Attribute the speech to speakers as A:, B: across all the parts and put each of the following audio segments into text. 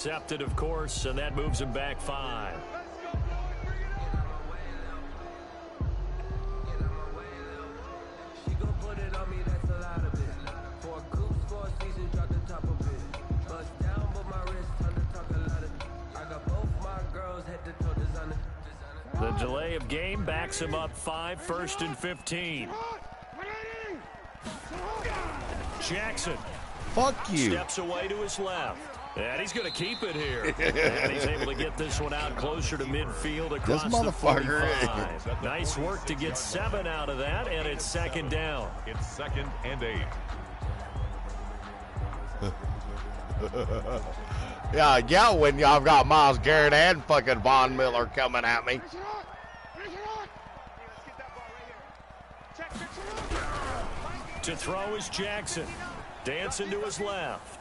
A: Accepted, of course, and that moves him back 5. The delay of game backs him up 5, 1st and 15. Jackson.
B: Fuck you.
A: Steps away to his left. And he's going to keep it here. And he's able to get this one out closer to midfield across the 45. Nice work to get 7 out of that, and it's 2nd down.
C: It's 2nd and 8.
B: Yeah, when y'all got Myles Garrett and fucking Von Miller coming at me.
A: To throw is Jackson. Dancing to his left.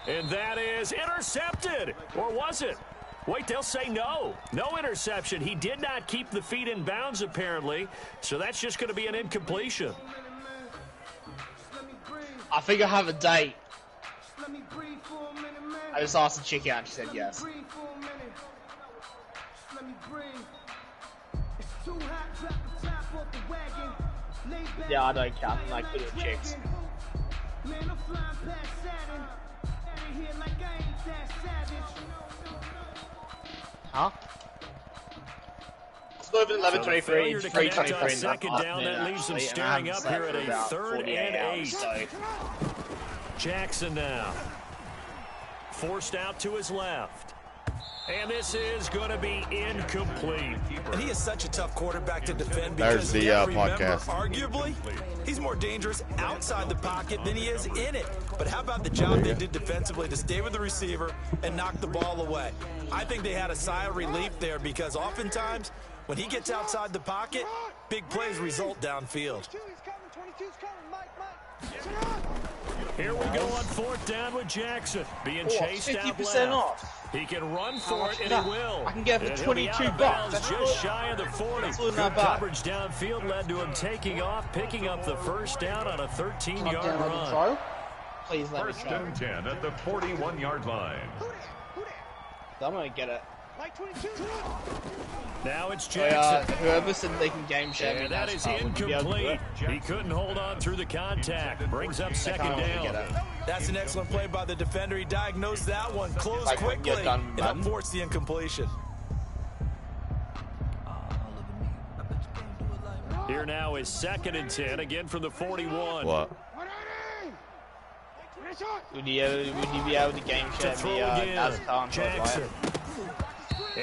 A: And that is intercepted. Or was it? Wait, they'll say no. No interception. He did not keep the feet in bounds, apparently. So that's just going to be an incompletion.
D: I think I have a date. I just asked the chick out and she said yes. Yeah, I don't count. I'm like good at chicks. Huh? It's not even 11:23. It's 3:23.
A: Second down, that leaves him staring up here at a 3rd and 8.
D: So.
A: Jackson now. Forced out to his left. And this is going to be incomplete.
E: And he is such a tough quarterback to defend
B: There's
E: because
B: the podcast.
E: Arguably, he's more dangerous outside the pocket than he is in it. But how about the job they did defensively to stay with the receiver and knock the ball away? I think they had a sigh of relief there because oftentimes when he gets outside the pocket, big plays result downfield.
A: Here we go on 4th down with Jackson. Being chased out
D: 50%
A: left.
D: off.
A: He can run for it, and he will.
D: I can get it for $22. That's
A: just shy of the 40. Good coverage downfield led to him taking off, picking up the 1st down on a 13-yard run.
D: Please let me try.
C: 1st and 10 at the 41-yard line.
D: I'm going to get it.
A: Now it's Jackson.
D: Whoever said they can game share me,
A: that is incomplete. He couldn't hold on through the contact. Brings up 2nd down.
E: That's an excellent play by the defender. He diagnosed that one, closed quickly, and forced the incompletion.
A: Here now is 2nd and 10, again from the 41.
B: What?
D: Would you be able to game share me NASCAR
A: Jackson?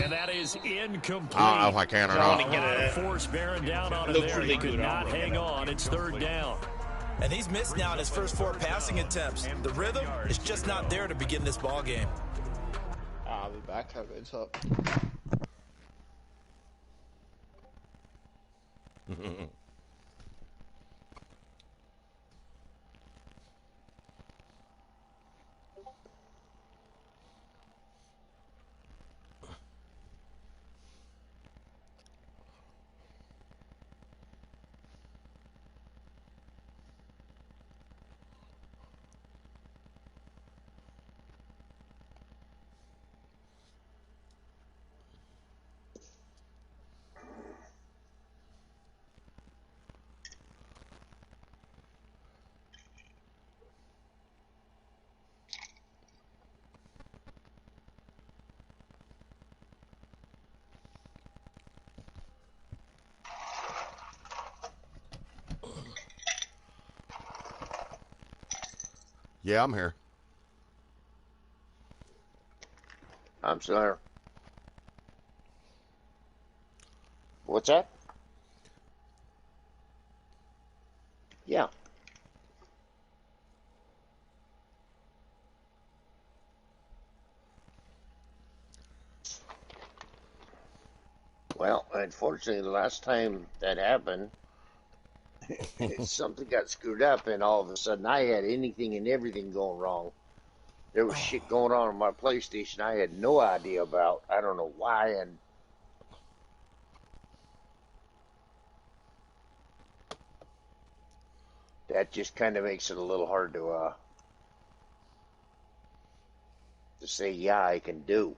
A: And that is incomplete.
B: I don't know if I can or not.
D: Get it.
A: Force bearing down on him there. He could not hang on. It's 3rd down.
E: And he's missed now in his first 4 passing attempts. The rhythm is just not there to begin this ball game.
D: I'll be back. Have it up.
B: Yeah, I'm here.
F: I'm still here. What's that? Yeah. Well, unfortunately, the last time that happened, something got screwed up, and all of a sudden I had anything and everything going wrong. There was shit going on my PlayStation I had no idea about. I don't know why, and that just kind of makes it a little hard to to say, yeah, I can do.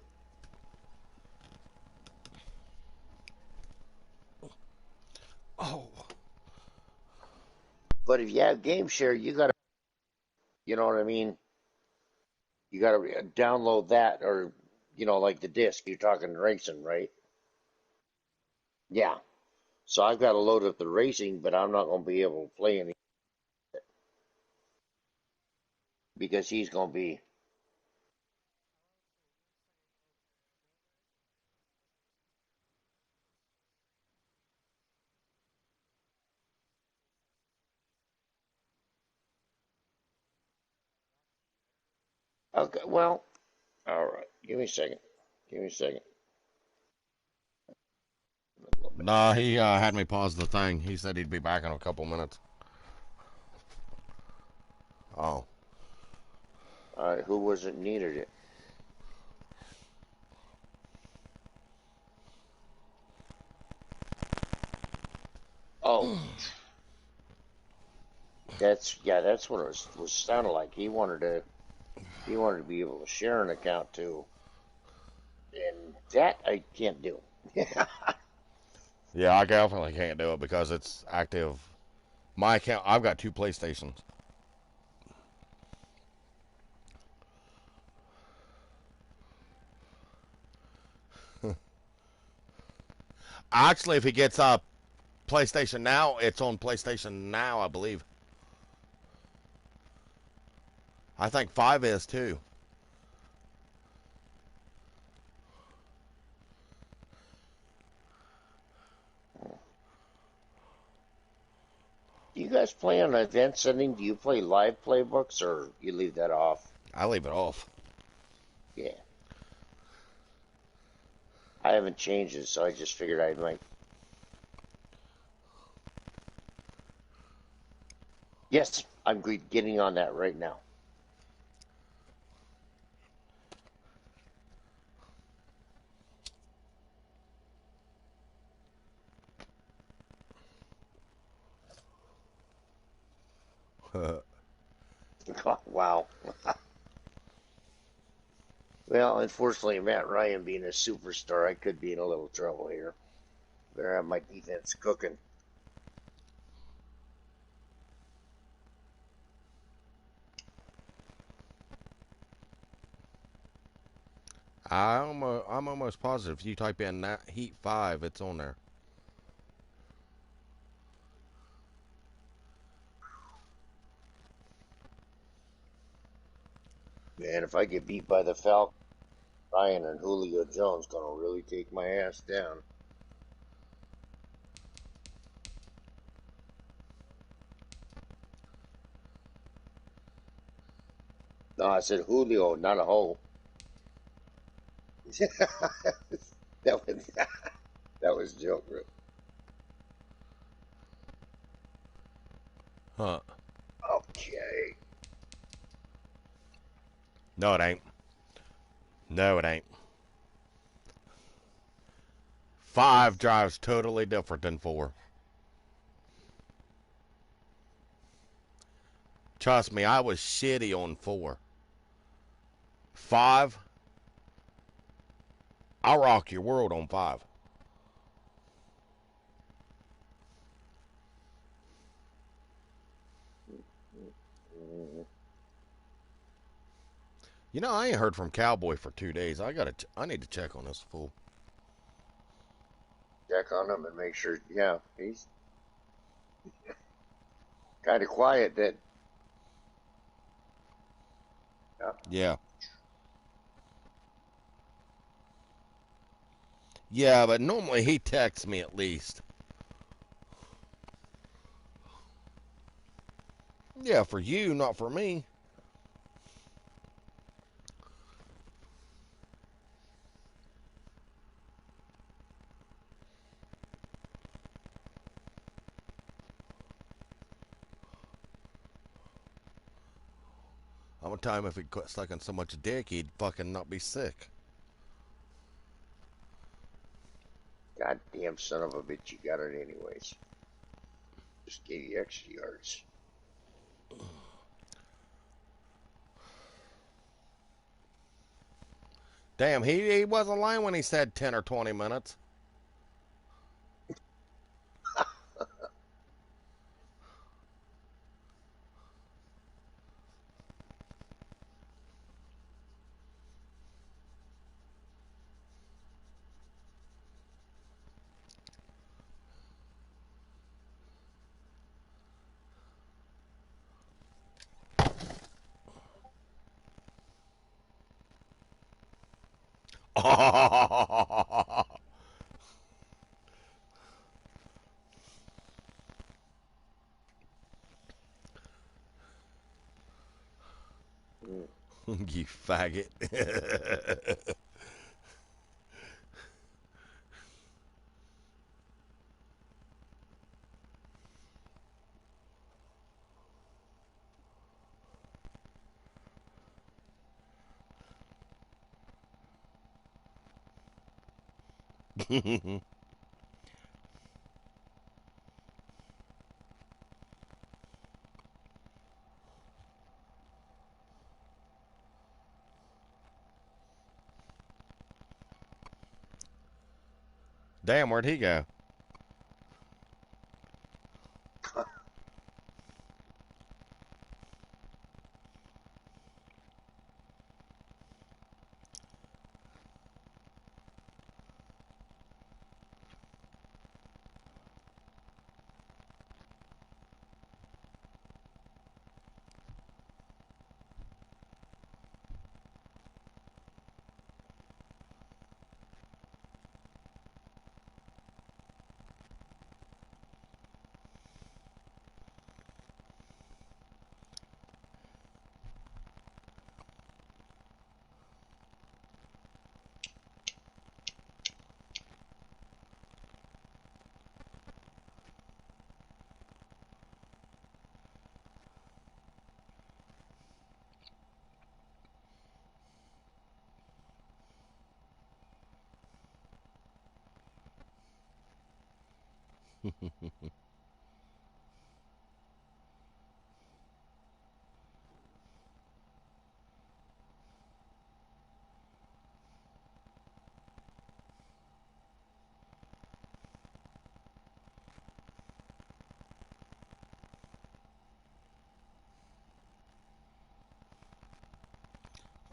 B: Oh.
F: But if you have game share, you gotta, you know what I mean? You gotta download that, or like the disc. You're talking racing, right? Yeah. So I've got to load up the racing, but I'm not gonna be able to play any because he's gonna be. Okay. Well, all right. Give me a second. Give me a second.
B: Nah, he had me pause the thing. He said he'd be back in a couple minutes. Oh.
F: All right. Who was it needed it? Oh, that's what it was sounding like. He wanted to be able to share an account too, and that I can't do.
B: Yeah, I definitely can't do it because it's active. My account, I've got 2 PlayStations. Actually, if he gets PlayStation Now, it's on PlayStation Now, I believe. I think 5 is too.
F: Do you guys play on event setting? Do you play live playbooks or you leave that off?
B: I leave it off.
F: Yeah. I haven't changed it, so I just figured I might. Yes, I'm getting on that right now. Wow. Well, unfortunately, Matt Ryan being a superstar, I could be in a little trouble here. Better have my defense cooking.
B: I'm almost positive. If you type in that Heat 5, it's on there.
F: Man, if I get beat by the Falcons, Ryan and Julio Jones gonna really take my ass down. No, I said Julio, not a hole. that was that was a joke, Rick.
B: Huh.
F: Okay.
B: No, it ain't. No, it ain't. 5 drives totally different than 4. Trust me, I was shitty on 4. 5, I'll rock your world on 5. You know, I ain't heard from Cowboy for 2 days. I need to check on this fool.
F: Check on him and make sure. Yeah, he's kind of quiet. That. Yeah.
B: Yeah. Yeah, but normally he texts me at least. Yeah, for you, not for me. I'm gonna tell him if he quit sucking so much dick, he'd fucking not be sick.
F: Goddamn son of a bitch! You got it anyways. Just gave you extra yards.
B: Damn, he wasn't lying when he said 10 or 20 minutes. You faggot. Damn, where'd he go?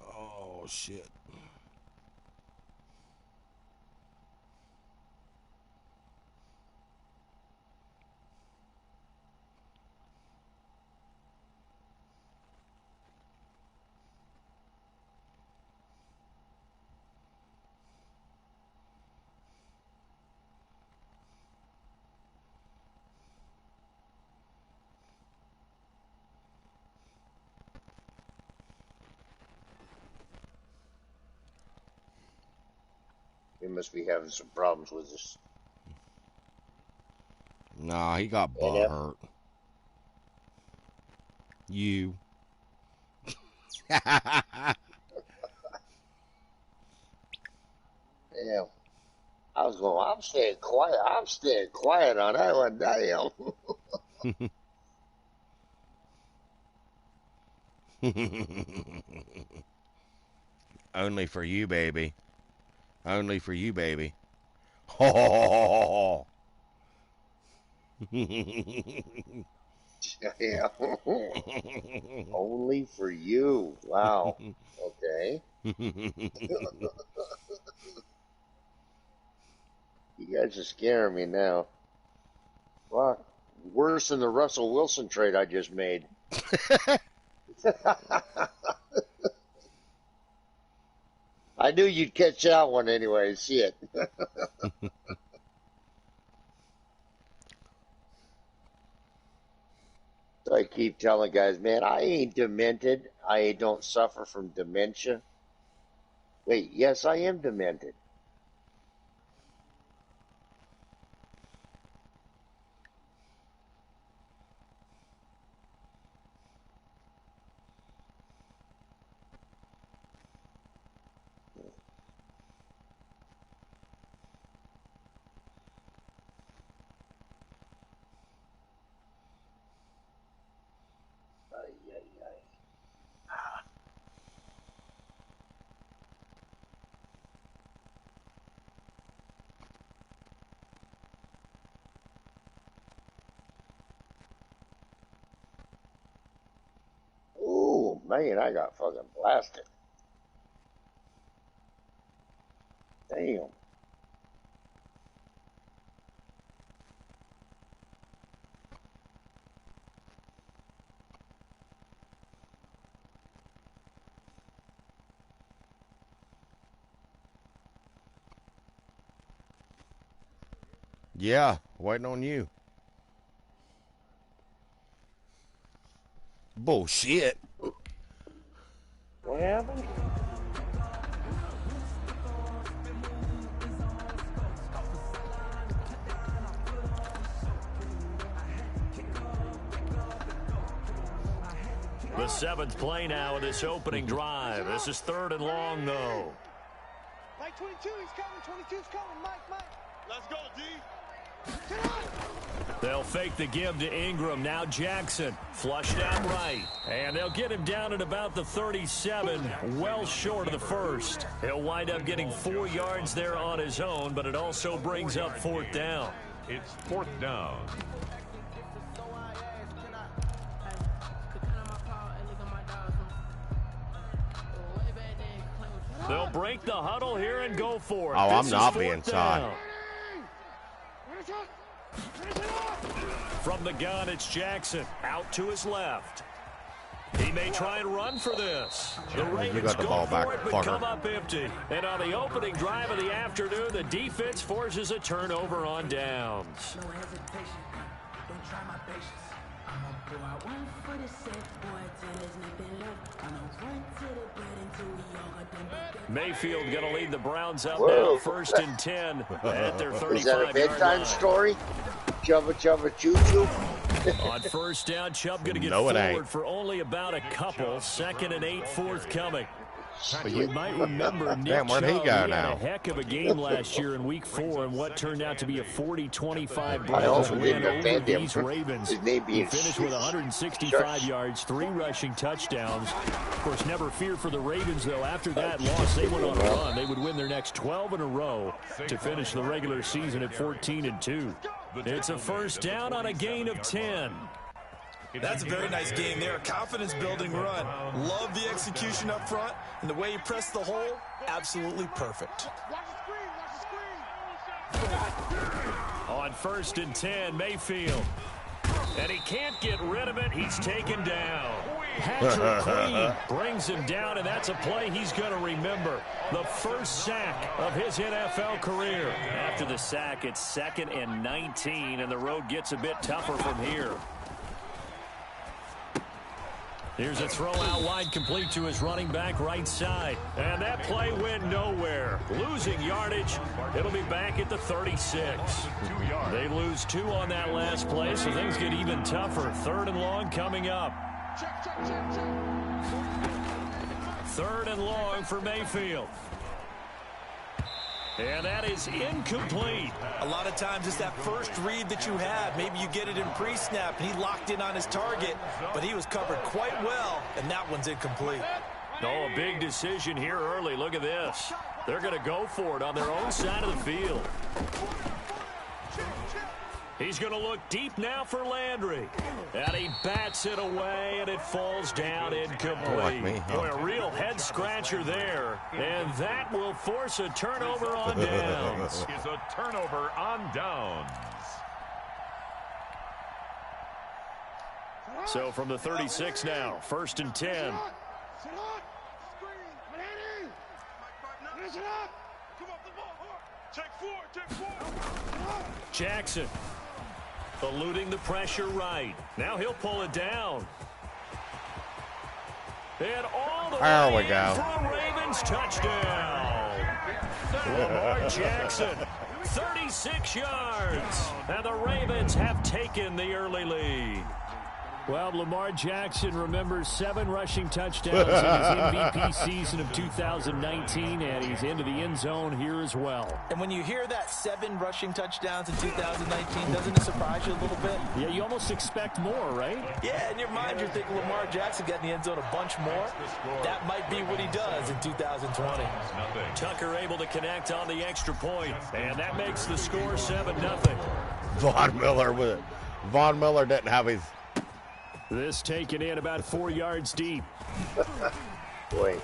B: Oh, shit.
F: He must be having some problems with this.
B: Nah, he got butt
F: Yeah.
B: hurt. You.
F: Yeah. I was going, I'm staying quiet. I'm staying quiet on that one. Damn.
B: Only for you, baby. Only for you, baby. Oh.
F: Yeah. Only for you. Wow. Okay. You guys are scaring me now. Fuck. Worse than the Russell Wilson trade I just made. I knew you'd catch that one anyway. See it. So I keep telling guys, man, I ain't demented. I don't suffer from dementia. Wait, yes, I am demented. Ay, ay, ay. Man, I got fucking blasted. Damn.
B: Yeah, waiting on you. Bullshit.
F: What happened?
A: The seventh play now of this opening drive. This is 3rd and long, though.
G: Mike 22, he's coming. 22's coming. Mike.
C: Let's go, D.
A: They'll fake the give to Ingram. Now Jackson. Flushed out right. And they'll get him down at about the 37, well short of the first. He'll wind up getting 4 yards there on his own, but it also brings up 4th down.
C: It's 4th down.
A: They'll break the huddle here and go for it.
B: Oh, I'm
A: This
B: not
A: is 4th
B: being side.
A: down. From the gun, it's Jackson. Out to his left. He may try and run for this. The Ravens
B: got the
A: go
B: ball
A: for
B: back,
A: it, but
B: fucker.
A: come up empty. And on the opening drive of the afternoon, the defense forces a turnover on downs.
H: No hesitation. Don't try my patience. I'ma go out 1 for the set, boy, till there's nothing left. I'ma run to the bed until we all got them back.
A: Mayfield going to lead the Browns up
F: Whoa.
A: now, 1st and 10 at their 35-yard
F: Is that a bedtime
A: line.
F: story? Chubba choo choo.
A: On 1st down, Chubb going to get
B: No, it ain't.
A: forward for only about a couple. 2nd and 8 forthcoming.
B: But
A: You might remember Nick
B: Damn, where'd he
A: Chubb,
B: go
A: had
B: now?
A: a heck of a game last year in Week 4 and what turned out to be a 40-25
F: I
A: Browns
F: also
A: win
F: didn't
A: over
F: offend him
A: these
F: for
A: Ravens.
F: his name
A: He
F: being
A: finished with 165 yards, 3 rushing touchdowns. Of course, never fear for the Ravens, though. After that loss, they went on a run. They would win their next 12 in a row to finish the regular season at 14-2. It's a 1st down on a gain of 10.
E: That's a very nice game there. Confidence-building run. Love the execution up front, and the way he pressed the hole, absolutely perfect.
A: On 1st and 10, Mayfield. And he can't get rid of it. He's taken down. Patrick Queen brings him down, and that's a play he's going to remember. The first sack of his NFL career. After the sack, it's 2nd and 19, and the road gets a bit tougher from here. Here's a throw out wide, complete to his running back right side. And that play went nowhere. Losing yardage. It'll be back at the 36. They lose 2 on that last play, so things get even tougher. 3rd and long coming up. 3rd and long for Mayfield. And that is incomplete.
E: A lot of times it's that first read that you have. Maybe you get it in pre-snap, and he locked in on his target, but he was covered quite well, and that one's incomplete.
A: Oh, a big decision here early. Look at this. They're going to go for it on their own side of the field. He's going to look deep now for Landry. And he bats it away, and it falls down incomplete.
B: Like me, huh?
A: Boy, a real head-scratcher there. And that will force a turnover on downs.
C: Is a turnover on downs.
A: So from the 36 now, 1st and 10. Jackson eluding the pressure right. Now he'll pull it down. And all the
B: There
A: way
B: we go.
A: in for a Ravens touchdown. Lamar Jackson, 36 yards. And the Ravens have taken the early lead. Well, Lamar Jackson remembers 7 rushing touchdowns in his MVP season of 2019, and he's into the end zone here as well.
E: And when you hear that 7 rushing touchdowns in 2019, doesn't it surprise you a little bit?
A: Yeah, you almost expect more, right?
E: Yeah, in your mind you're thinking Lamar Jackson got in the end zone a bunch more. That might be what he does in 2020.
A: Tucker able to connect on the extra point, and that makes the score 7-0.
B: Von Miller didn't have his
A: This taken in about 4 yards deep.
F: Boy.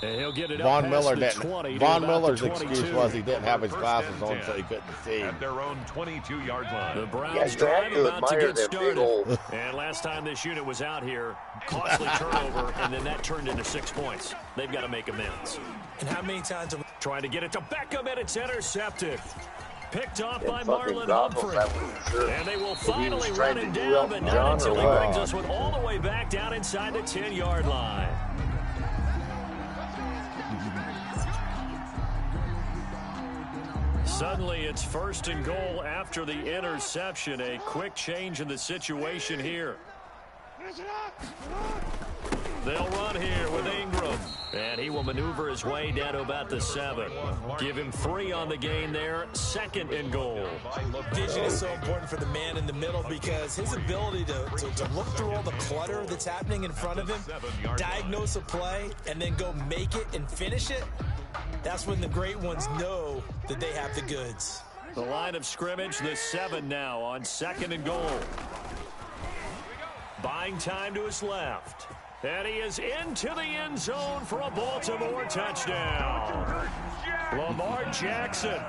A: And he'll get it
B: Von
A: up
B: Miller
A: past the
B: didn't.
A: 20 to
B: Von
A: about
B: Miller's
A: the
B: excuse
A: 22.
B: was he didn't have his
C: First
B: glasses
C: and
B: on,
C: 10.
B: so he couldn't see.
C: At their own 22-yard line.
A: The Browns
F: Yeah, you have
A: drive
F: to
A: about to
F: admire
A: get
F: their big
A: started.
F: old.
A: And last time this unit was out here, costly turnover, and then that turned into 6 points. They've got to make amends.
E: And how many times have
A: Trying to get it to Beckham, and it's intercepted. Picked off
F: Them
A: by
F: fucking
A: Marlon
F: goggles,
A: Humphrey.
F: that was sure.
A: And they will
F: If he
A: finally
F: was
A: run
F: trying
A: him
F: to do
A: down, but
F: Elton
A: not
F: John
A: until
F: or
A: he
F: what?
A: brings us with all the way back down inside the 10-yard line. Suddenly, it's 1st and goal after the interception. A quick change in the situation here. They'll run here with Ingram. And he will maneuver his way down to about the 7. Give him 3 on the gain there. 2nd and goal.
E: Vision is so important for the man in the middle because his ability to look through all the clutter that's happening in front of him, diagnose a play, and then go make it and finish it, that's when the great ones know that they have the goods.
A: The line of scrimmage, the 7 now on 2nd and goal. Buying time to his left. And he is into the end zone for a Baltimore touchdown. Lamar Jackson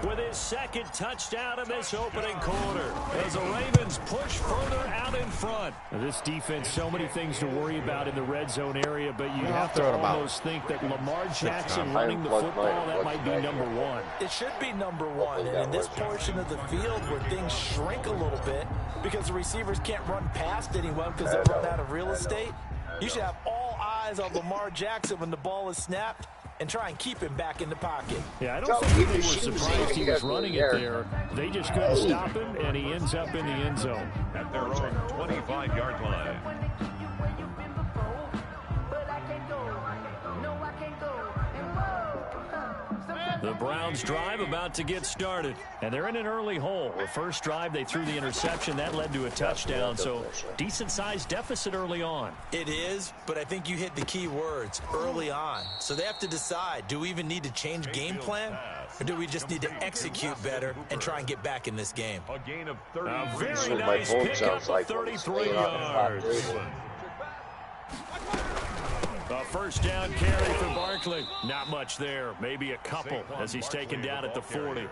A: with his 2nd touchdown in this opening quarter as the Ravens push further out in front. Now, this defense, so many things to worry about in the red zone area, but you have to almost think that Lamar Jackson running the football, that might be number 1.
E: It should be number 1, and in this portion of the field where things shrink a little bit because the receivers can't run past anyone because they've run out of real estate, you should have all eyes on Lamar Jackson when the ball is snapped and try and keep him back in the pocket.
A: Yeah, I don't think they were surprised he was running it there. They just couldn't stop him, and he ends up in the end zone.
C: At their own 25-yard line.
A: The Browns drive about to get started, and they're in an early hole. The first drive, they threw the interception. That led to a touchdown, so decent-sized deficit early on.
E: It is, but I think you hit the key words, early on. So they have to decide, do we even need to change game plan, or do we just need to execute better and try and get back in this game?
C: A gain of 30.
A: A very
F: That's what my
A: nice
F: phone
A: pickup
F: sounds like
A: of
F: when it's
A: 33
F: laying on the top
A: yards.
F: table.
A: A first down carry for Barkley. Not much there. Maybe a couple as he's taken down at the 40.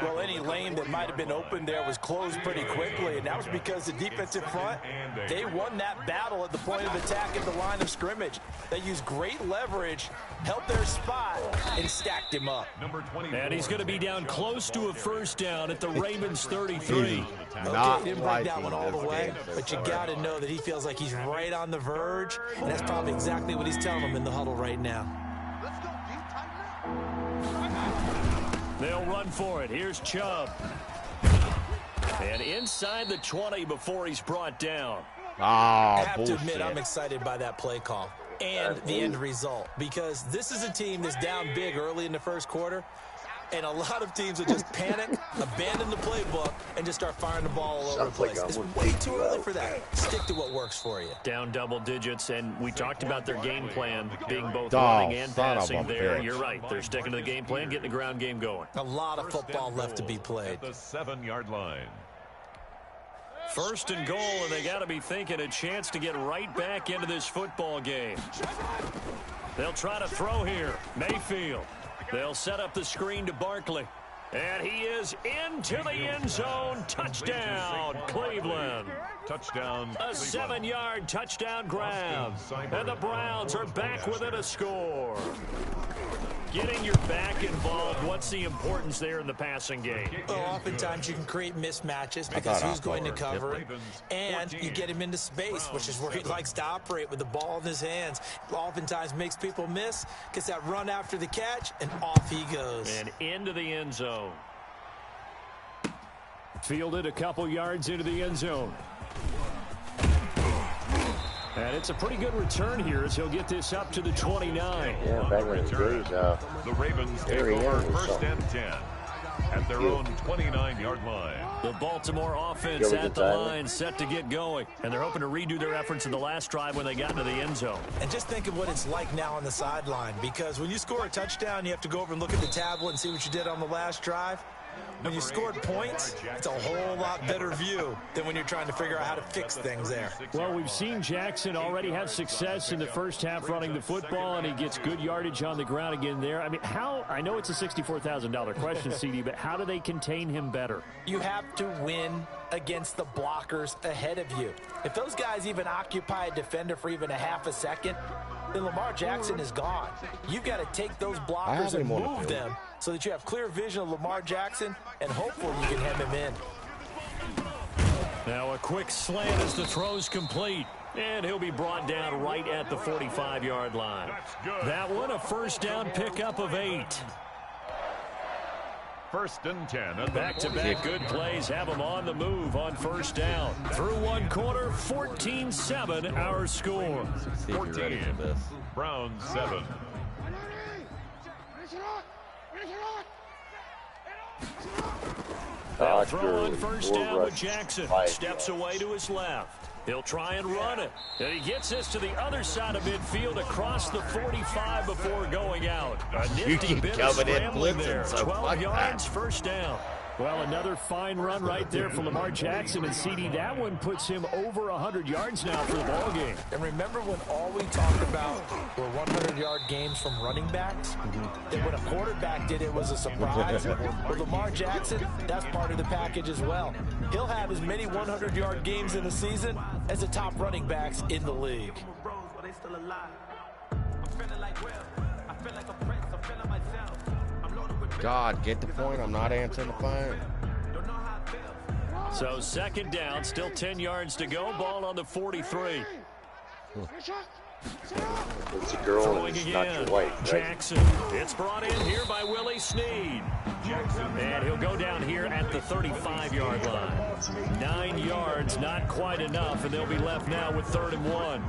E: Well, any lane that might have been open there was closed pretty quickly, and that was because the defensive front, they won that battle at the point of attack at the line of scrimmage. They used great leverage, held their spot, and stacked him up.
A: And he's going to be down close to a first down at the Ravens 33.
E: Okay, didn't bring that one all the way, but you got to know that he feels like he's right on the verge, and that's probably exactly what he's telling them in the huddle right now.
A: They'll run for it. Here's Chubb. And inside the 20 before he's brought down.
E: I have to admit, I'm excited by that play call and the end result because this is a team that's down big early in the first quarter, and a lot of teams will just panic, abandon the playbook, and just start firing the ball all over the place. It's way too early for that. Stick to what works for you.
A: Down double digits, and we talked about their game plan being both running and passing there. You're right. They're sticking to the game plan, getting the ground game going.
E: A lot of football left to be played.
C: At the 7-yard line.
A: First and goal, and they got to be thinking a chance to get right back into this football game. They'll try to throw here. Mayfield. They'll set up the screen to Barkley. And he is into the end zone. Touchdown, Cleveland.
C: Touchdown.
A: A 7-yard touchdown grab. And the Browns are back within a score. Getting your back involved, what's the importance there in the passing game?
E: Well, oftentimes you can create mismatches because who's going to cover it, and you get him into space, which is where he likes to operate with the ball in his hands. Oftentimes makes people miss, gets that run after the catch, and off he goes.
A: And into the end zone. Fielded a couple yards into the end zone. And it's a pretty good return here as he'll get this up to the 29.
F: Yeah, back in his days,
C: the Ravens take over first and 10 at their own 29-yard line.
A: The Baltimore offense at the line set to get going. And they're hoping to redo their efforts in the last drive when they got into the end zone.
E: And just think of what it's like now on the sideline, because when you score a touchdown, you have to go over and look at the tablet and see what you did on the last drive. When you scored points, it's a whole lot better view than when you're trying to figure out how to fix things there.
A: Well, we've seen Jackson already have success in the first half running the football, and he gets good yardage on the ground again there. I mean, I know it's a $64,000 question, CD, but how do they contain him better?
E: You have to win against the blockers ahead of you. If those guys even occupy a defender for even a half a second, then Lamar Jackson is gone. You've got to take those blockers and move them so that you have clear vision of Lamar Jackson, and hopefully you can hem him in.
A: Now a quick slant as the throw's complete. And he'll be brought down right at the 45-yard line. That one, a first down pickup of 8.
C: 1st and 10.
A: Back-to-back good plays have them on the move on first down. Through one quarter, 14-7 our score.
C: 14. Browns 7.
A: They'll throw on first down with Jackson. Steps away to his left. He'll try and run it. And he gets this to the other side of midfield across the 45 before going out. A nifty bit of scrambling there. 12 yards, first down. Well, another fine run right there for Lamar Jackson, and CD, that one puts him over 100 yards now for the ball game.
E: And remember when all we talked about were 100-yard games from running backs? That when a quarterback did it was a surprise. With Lamar Jackson, that's part of the package as well. He'll have as many 100-yard games in the season as the top running backs in the league.
B: God, get the point. I'm not answering the phone.
A: So second down, still 10 yards to go. Ball on the 43.
F: It's a girl and it's not your wife, right?
A: Jackson. It's brought in here by Willie Snead. And he'll go down here at the 35-yard line. 9 yards, not quite enough, and they'll be left now with 3rd and 1.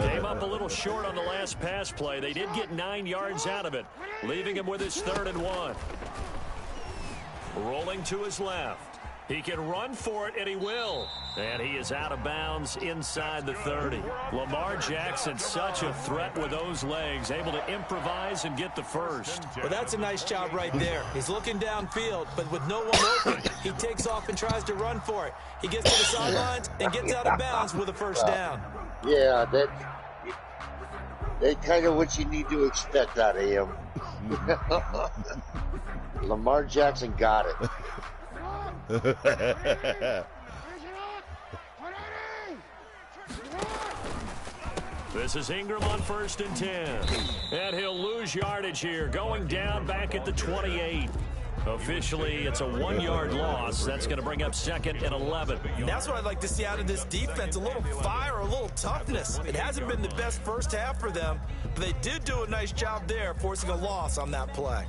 A: Came up a little short on the last pass play. They did get 9 yards out of it, leaving him with his 3rd and 1. Rolling to his left. He can run for it, and he will. And he is out of bounds inside the 30. Lamar Jackson, such a threat with those legs, able to improvise and get the first.
E: Well, that's a nice job right there. He's looking downfield, but with no one open, he takes off and tries to run for it. He gets to the sidelines and gets out of bounds with a first down.
F: Yeah, that's kind of what you need to expect out of him. Lamar Jackson got it.
A: This is Ingram on 1st and 10. And he'll lose yardage here, going down back at the 28. Officially, it's a 1-yard loss. That's going to bring up 2nd and 11.
E: That's what I'd like to see out of this defense, a little fire, a little toughness. It hasn't been the best first half for them, but they did do a nice job there, forcing a loss on that play.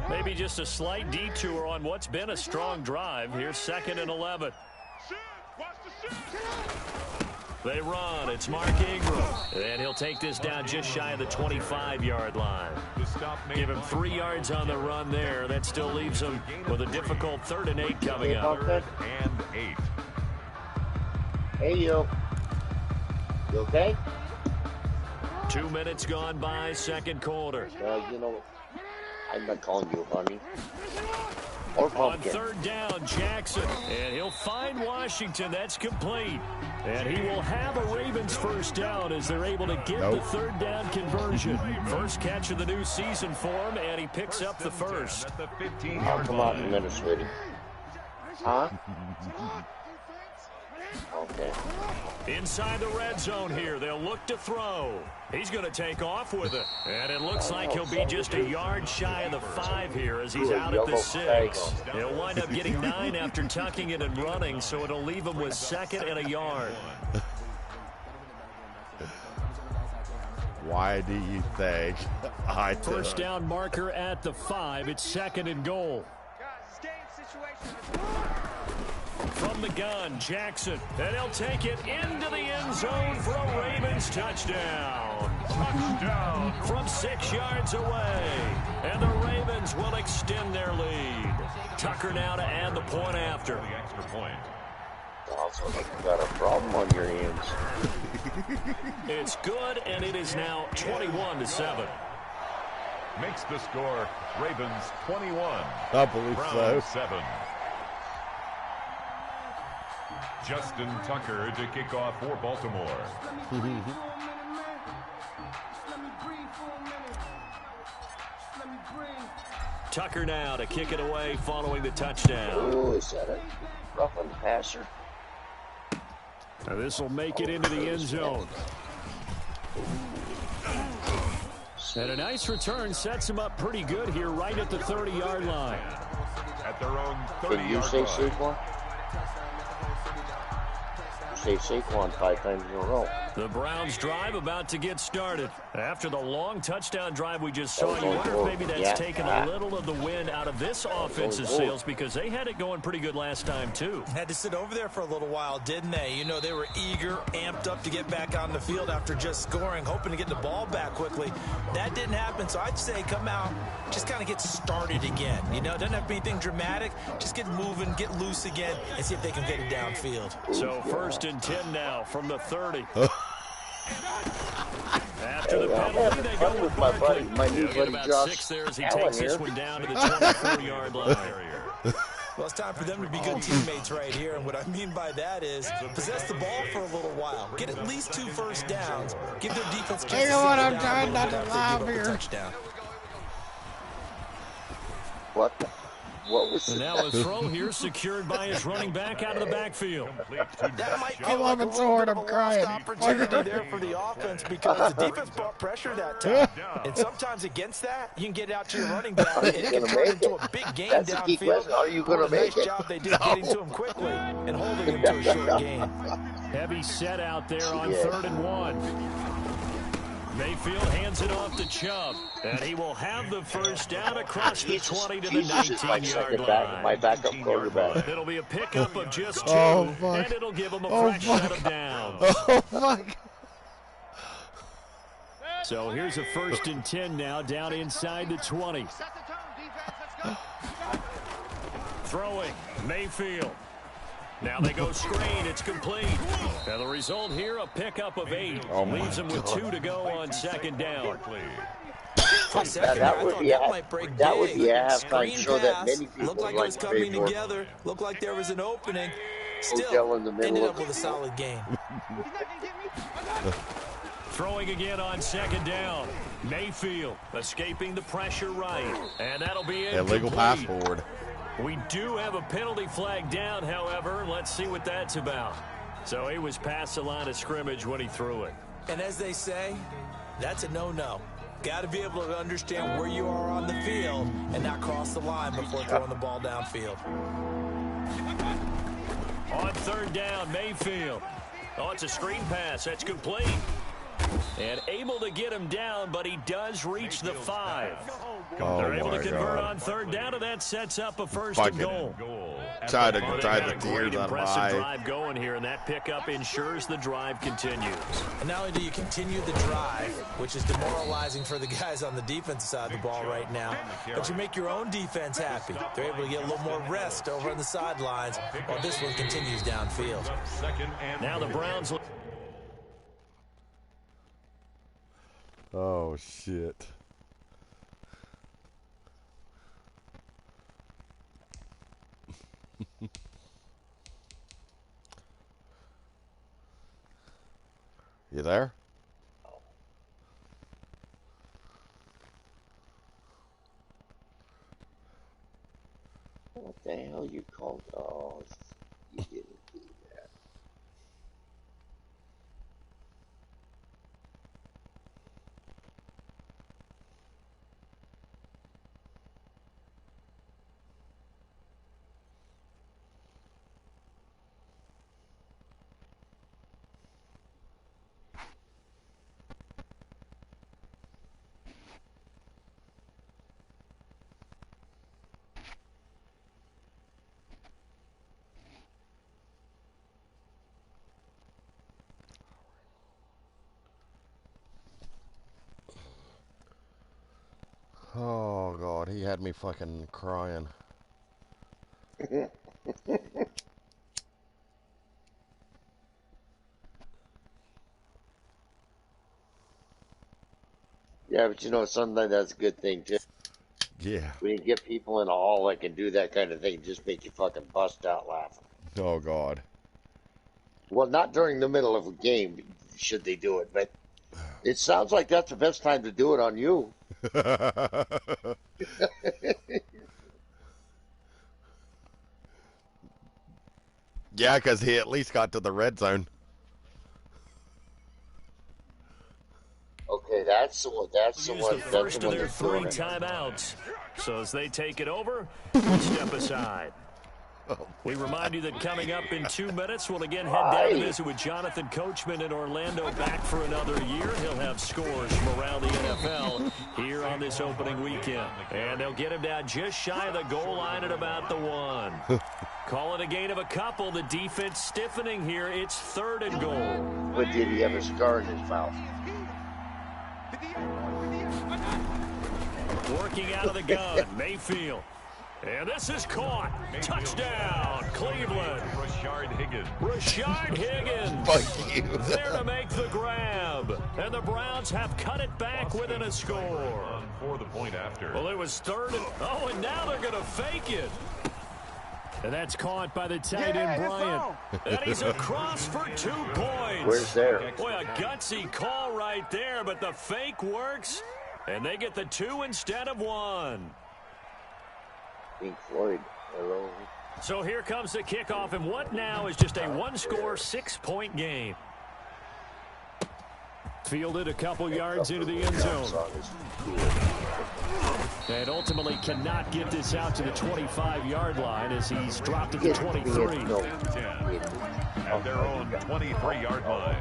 A: Maybe just a slight detour on what's been a strong drive. Here's 2nd and 11. They run. It's Mark Ingram. And he'll take this down just shy of the 25-yard line. Give him 3 yards on the run there. That still leaves him with a difficult 3rd and 8 coming up.
C: 3rd and 8.
F: Hey, you. You okay?
A: 2 minutes gone by, 2nd quarter.
F: You know, I'm not calling you honey. Or pumpkin.
A: On 3rd down, Jackson. And he'll find Washington. That's complete. And he will have a Ravens first down as they're able to get the 3rd down conversion. First catch of the new season for him, and he picks up the first.
F: I'll come out in a minute, sweetie. Huh? Okay.
A: Inside the red zone here, they'll look to throw. He's going to take off with it. And it looks like he'll be just a yard shy of the 5 here as he's out at the 6. He'll wind up getting 9 after tucking it and running, so it'll leave him with 2nd and a yard.
B: Why do you think I took?
A: First down marker at the 5. It's 2nd and goal. From the gun, Jackson, and he'll take it into the end zone for a Ravens touchdown. Touchdown from 6 yards away, and the Ravens will extend their lead. Tucker now to add the point after.
F: Also, you got a problem on your hands.
A: It's good, and it is now 21-7.
C: Makes the score Ravens 21.
B: I believe so.
C: Browns 7. Justin Tucker to kick off for Baltimore.
A: Tucker now to kick it away following the touchdown.
F: Oh, is that a roughing passer?
A: Now this will make it into the end zone. And a nice return sets him up pretty good here right at the 30-yard line.
C: At their own
F: Did you
C: 30-yard
F: say
C: line.
F: Saquon? You say Saquon 5 times in a row.
A: The Browns drive about to get started. After the long touchdown drive we just saw, you
F: going
A: wonder if
F: forward.
A: maybe that's
F: Yeah.
A: taken a little of the wind out of this offense's
F: forward.
A: sails because they had it going pretty good last time, too.
E: Had to sit over there for a little while, didn't they? You know, they were eager, amped up to get back on the field after just scoring, hoping to get the ball back quickly. That didn't happen, so I'd say come out, just kind of get started again. You know, doesn't have to be anything dramatic. Just get moving, get loose again, and see if they can get it downfield.
A: So 1st and 10 now from the 30. After the penalty, they go with
F: my buddy,
A: Barkley.
F: my new
A: He'll get
F: buddy
A: about
F: Josh
A: 6 there as he
F: Allen
A: takes this
F: here.
A: one down to the 24-yard line.
E: Well, it's time for them to be good teammates right here, and what I mean by that is possess the ball for a little while, get at least 2 first downs, give their defense a chance to sit
B: I'm
E: down
B: trying
E: a
B: not
E: little
B: to
E: bit after
B: laugh
E: they give up
B: here.
E: a touchdown.
F: What was
A: And now a throw here secured by his running back out of the backfield.
E: That might
B: I'm
E: feel like a
B: laughing so
E: little
B: hard
E: bit of
B: I'm
E: a
B: crying.
E: lost opportunity there for the offense because the defense brought pressure that time. And sometimes against that, you can get out to your running back, and it can
F: gonna
E: turn
F: make
E: into
F: it?
E: a big game
F: That's the key
E: downfield.
F: question. Are you gonna
E: What a
F: make
E: nice
F: it?
E: job they did getting to him quickly and holding him to a short gain.
A: Heavy set out there on
F: Yeah.
A: 3rd and 1. Mayfield hands it off to Chubb, and he will have the first down across the 20 to the
F: Jesus is my
A: 19-yard
F: second back, my
A: line.
F: backup quarterback.
A: It'll be a pickup of just 2,
B: Oh, fuck.
A: and it'll give him a
B: Oh,
A: fresh set
B: fuck.
A: of downs.
B: Oh, fuck.
A: So here's a 1st and 10 now down inside the 20. Throwing, Mayfield. Now they go screen. It's complete. And the result here, a pickup of 8.
B: Oh, my
A: Leaves him with 2 to go on 2nd down.
F: That would be a halftime
E: Screen
F: show that
E: pass.
F: many people
E: Looked like
F: would
E: it was
F: like to pay
E: coming
F: for.
E: together. Looked like there was an opening.
F: Hotel
E: Still
F: in the middle
E: ended
F: of
E: up with a solid game.
A: Throwing again on 2nd down. Mayfield escaping the pressure right. And that'll be it.
B: Illegal pass forward.
A: We do have a penalty flag down, however. Let's see what that's about. So he was past the line of scrimmage when he threw it.
E: And as they say, that's a no-no. Got to be able to understand where you are on the field and not cross the line before throwing the ball downfield.
A: On 3rd down, Mayfield. Oh, it's a screen pass. That's complete. And able to get him down, but he does reach the 5.
B: Oh,
A: They're able to
B: my
A: convert
B: God.
A: on 3rd down, and that sets up a 1st and
B: Fucking
A: goal.
B: Tried to
A: Well,
B: dry
A: they've
B: the
A: got a
B: tears
A: great,
B: out of my
A: impressive
B: eye.
A: drive going here, and that pickup ensures the drive continues.
E: And not only do you continue the drive, which is demoralizing for the guys on the defensive side of the ball right now, but you make your own defense happy. They're able to get a little more rest over on the sidelines while this one continues downfield.
A: Now the Browns...
B: Oh, shit. You there?
F: What the hell you called? Oh, you didn't do that.
B: Oh, God. He had me fucking crying.
F: Yeah, but you know, sometimes that's a good thing, too.
B: Yeah.
F: When you get people in a hall that can do that kind of thing, just make you fucking bust out laughing.
B: Oh, God.
F: Well, not during the middle of a game should they do it, but it sounds like that's the best time to do it on you.
B: Yeah, because he at least got to the red zone.
F: Okay, that's the one. That's the
A: Use
F: one.
A: the
F: That's
A: first
F: the
A: of
F: one
A: their
F: that's
A: 3
F: doing it.
A: timeouts. So as they take it over, we'll step aside. We remind you that coming up in 2 minutes, we'll again head down to visit with Jonathan Coachman in Orlando, back for another year. He'll have scores from around the NFL here on this opening weekend. And they'll get him down just shy of the goal line at about the 1. Call it a gain of a couple. The defense stiffening here. It's 3rd and goal.
F: But did he have a scar in his mouth?
A: Working out of the gun, Mayfield. And this is caught. Touchdown, Cleveland.
C: Rashard Higgins.
A: Rashard Higgins.
B: Fuck you.
A: There to make the grab. And the Browns have cut it back within a score.
C: For the point after.
A: Well, it was 3rd and... and now they're going to fake it. And that's caught by the tight end, Bryant. And he's across for 2 points.
F: Where's there?
A: Boy, a gutsy call right there, but the fake works. And they get the 2 instead of 1.
F: Pink Floyd. Hello.
A: So here comes the kickoff, and what now is just a 1-score, 6-point game. Fielded a couple yards into the end zone. And ultimately cannot get this out to the 25-yard line as he's dropped at the 23.
C: At their own 23-yard line.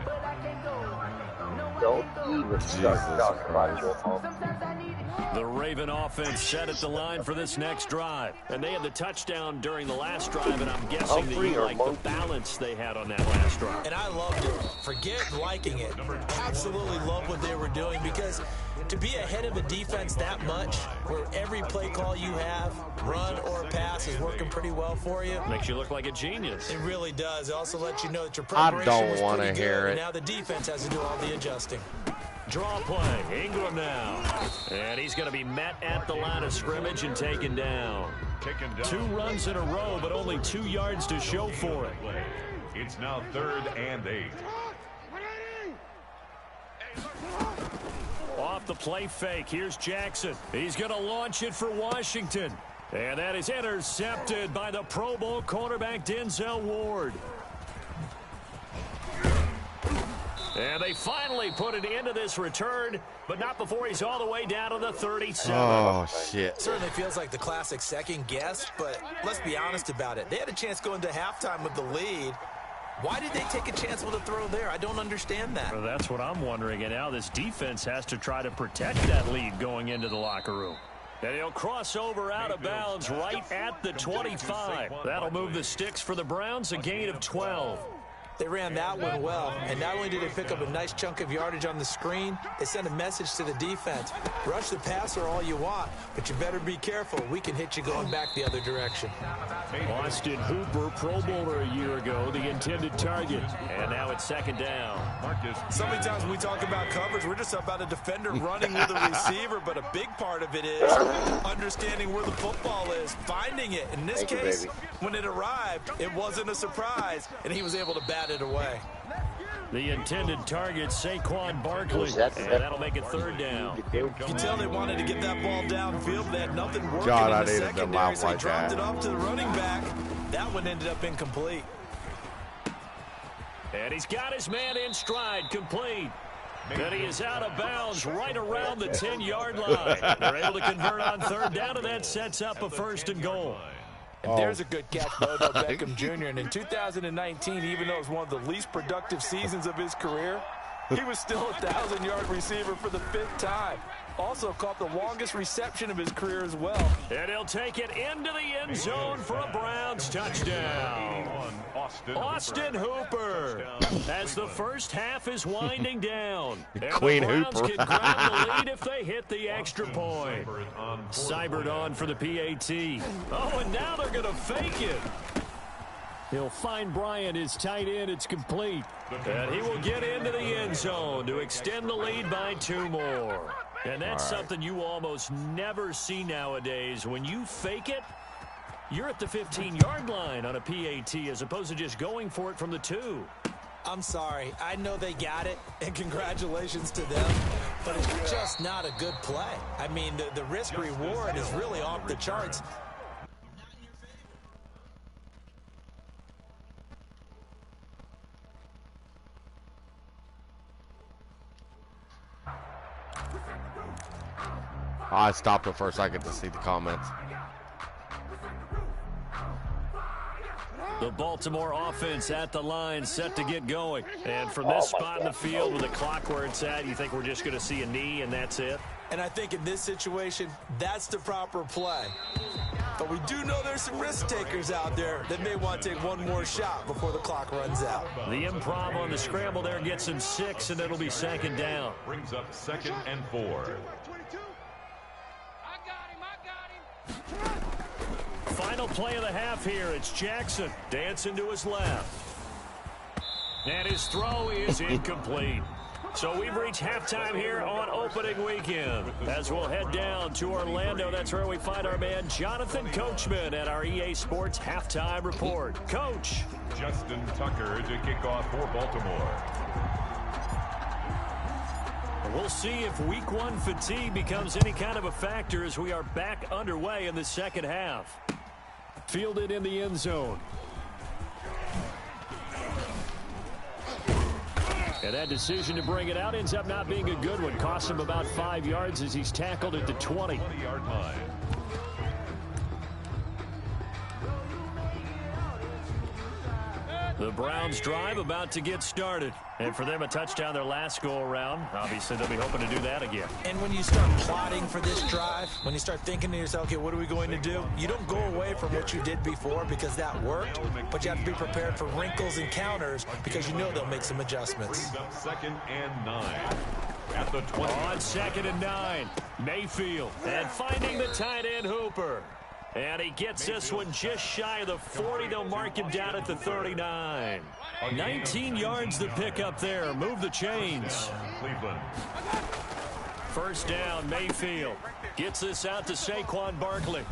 F: Don't even start talking about it.
A: The Raven offense set at the line for this next drive. And they had the touchdown during the last drive, and I'm guessing that you like the balance they had on that last drive.
E: And I loved it. Forget liking it. Absolutely love what they were doing, because to be ahead of a defense that much, where every play call you have, run or pass, is working pretty well for you.
A: Makes you look like a genius.
E: It really does. It also lets you know that your
B: I
E: preparation was
B: don't want to
E: pretty good,
B: hear
E: and
B: it.
E: now the defense has to do all the adjusting.
A: Draw play. Ingram now. And he's going to be met at the line of scrimmage and taken down. 2 runs in a row, but only 2 yards to show for it.
C: It's now 3rd and 8.
A: Off the play fake. Here's Jackson. He's going to launch it for Washington. And that is intercepted by the Pro Bowl cornerback Denzel Ward. And they finally put an end to this return, but not before he's all the way down to the 37.
B: Oh, shit.
E: Certainly feels like the classic second guess, but let's be honest about it. They had a chance going to halftime with the lead. Why did they take a chance with a throw there? I don't understand that.
A: Well, that's what I'm wondering, and now this defense has to try to protect that lead going into the locker room. And he'll cross over out of bounds right at the 25. That'll move the sticks for the Browns, a gain of 12.
E: They ran that one well, and not only did they pick up a nice chunk of yardage on the screen, they sent a message to the defense. Rush the passer all you want, but you better be careful. We can hit you going back the other direction.
A: Austin Hooper, Pro Bowler a year ago, the intended target. And now it's 2nd down.
E: So many times when we talk about coverage, we're just about a defender running with a receiver, but a big part of it is understanding where the football is, finding it. In this case, when it arrived, it wasn't a surprise, and he was able to bat it away.
A: The intended target, Saquon Barkley, and that'll make it 3rd down.
E: You can tell they wanted to get that ball downfield. They had nothing working
B: God, I
E: in the
B: needed to
E: secondary,
B: laugh
E: so they
B: like
E: dropped
B: that.
E: it off to the running back. That one ended up incomplete.
A: And he's got his man in stride, complete. Then he is out of bounds right around the 10-yard line. They're able to convert on 3rd down, and that sets up a 1st and goal.
E: And there's a good catch by Odell Beckham Jr. And in 2019, even though it was one of the least productive seasons of his career, he was still a 1,000-yard receiver for the 5th time. Also caught the longest reception of his career as well.
A: And he'll take it into the end zone for a Browns touchdown. Austin Hooper, as the first half is winding down. And
B: Queen
A: the Browns
B: Hooper.
A: can grab the lead if they hit the extra point. Cybert on for the PAT. Oh, and now they're going to fake it. He'll find Bryant, his tight end. It's complete. And he will get into the end zone to extend the lead by 2 more. And that's something you almost never see nowadays. When you fake it, you're at the 15-yard line on a PAT as opposed to just going for it from the 2.
E: I'm sorry. I know they got it, and congratulations to them, but it's just not a good play. I mean, the risk-reward is really off the charts.
B: I stopped it for a second to see the comments.
A: The Baltimore offense at the line, set to get going. And from this spot in the field with the clock where it's at, you think we're just going to see a knee and that's it?
E: And I think in this situation, that's the proper play. But we do know there's some risk takers out there that may want to take one more shot before the clock runs out.
A: The improv on the scramble there gets him 6, and it'll be 2nd down.
C: Brings up 2nd and 4.
A: Final play of the half here. It's Jackson dancing to his left. And his throw is incomplete. So we've reached halftime here on opening weekend. As we'll head down to Orlando, that's where we find our man Jonathan Coachman at our EA Sports Halftime Report. Coach.
C: Justin Tucker to kick off for Baltimore.
A: We'll see if week 1 fatigue becomes any kind of a factor as we are back underway in the second half. Fielded in the end zone. And that decision to bring it out ends up not being a good one. Costs him about 5 yards as he's tackled at the 20.
C: 20-yard line.
A: The Browns drive about to get started. And for them, a touchdown their last go-around. Obviously, they'll be hoping to do that again.
E: And when you start plotting for this drive, when you start thinking to yourself, okay, what are we going to do? You don't go away from what you did before because that worked, but you have to be prepared for wrinkles and counters because you know they'll make some adjustments.
C: Brings up 2nd and 9. At the 20.
A: On 2nd and 9, Mayfield. And finding the tight end Hooper. And he gets this one just shy of the 40. They'll mark him down at the 39. 19 yards to pick up there. Move the chains.
C: Cleveland.
A: First down, Mayfield. Gets this out to Saquon Barkley.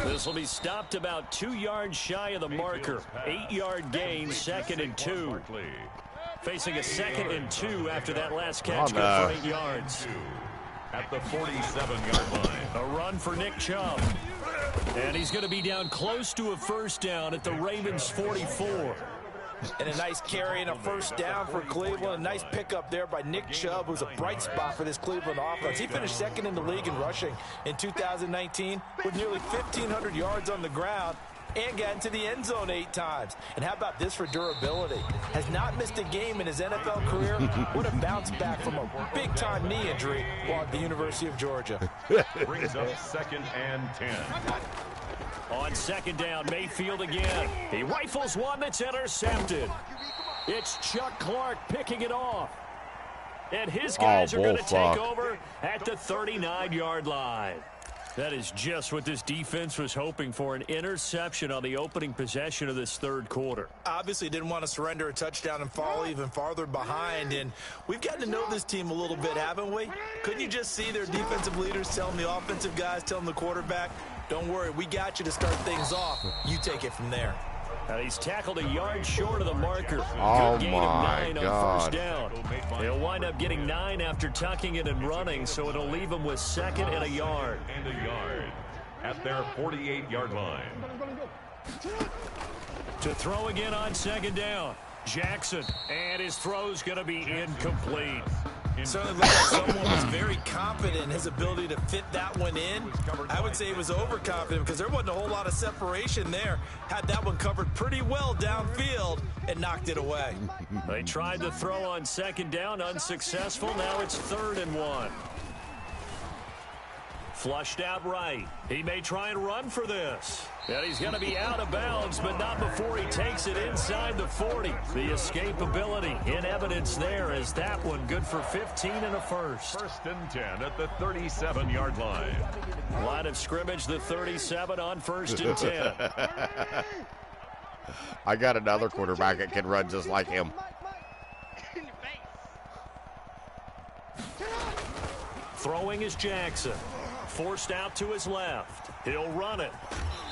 A: This will be stopped about 2 yards shy of the marker. 8-yard gain, 2nd and 2. Facing a 2nd and 2 after that last catch for 8 yards.
C: At the 47-yard line.
A: A run for Nick Chubb. And he's going to be down close to a first down at the Ravens' 44.
E: And a nice carry and a first down for Cleveland. A nice pickup there by Nick Chubb, who's a bright spot for this Cleveland offense. He finished 2nd in the league in rushing in 2019 with nearly 1,500 yards on the ground and got into the end zone 8 times. And how about this for durability? Has not missed a game in his NFL career. What a bounce back from a big-time knee injury while at the University of Georgia.
C: Brings up 2nd and 10.
A: On 2nd down, Mayfield again. He rifles one that's intercepted. It's Chuck Clark picking it off. And his guys are going to take over at the 39-yard line. That is just what this defense was hoping for, an interception on the opening possession of this third quarter.
E: Obviously didn't want to surrender a touchdown and fall even farther behind, and we've gotten to know this team a little bit, haven't we? Couldn't you just see their defensive leaders telling the offensive guys, telling the quarterback, don't worry, we got you to start things off. You take it from there.
A: And he's tackled a yard short of the marker.
B: Oh,
A: good gain
B: my
A: of 9
B: God.
A: on first down. He'll wind up getting 9 after tucking it and running, so it'll leave him with 2nd and a yard.
C: And a yard at their 48-yard line.
A: To throw again on 2nd down. Jackson, and his throw's going to be incomplete.
E: Certainly looked like someone was very confident in his ability to fit that one in. I would say he was overconfident because there wasn't a whole lot of separation there. Had that one covered pretty well downfield and knocked it away.
A: They tried to throw on 2nd down, unsuccessful. Now it's 3rd and 1. Flushed out right. He may try and run for this. And he's going to be out of bounds, but not before he takes it inside the 40. The escapability in evidence there is that one good for 15 and a first.
C: 1st and 10 at the 37-yard line.
A: Line of scrimmage, the 37 on 1st and 10.
B: I got another quarterback that can run just like him.
A: Throwing is Jackson. Forced out to his left. He'll run it.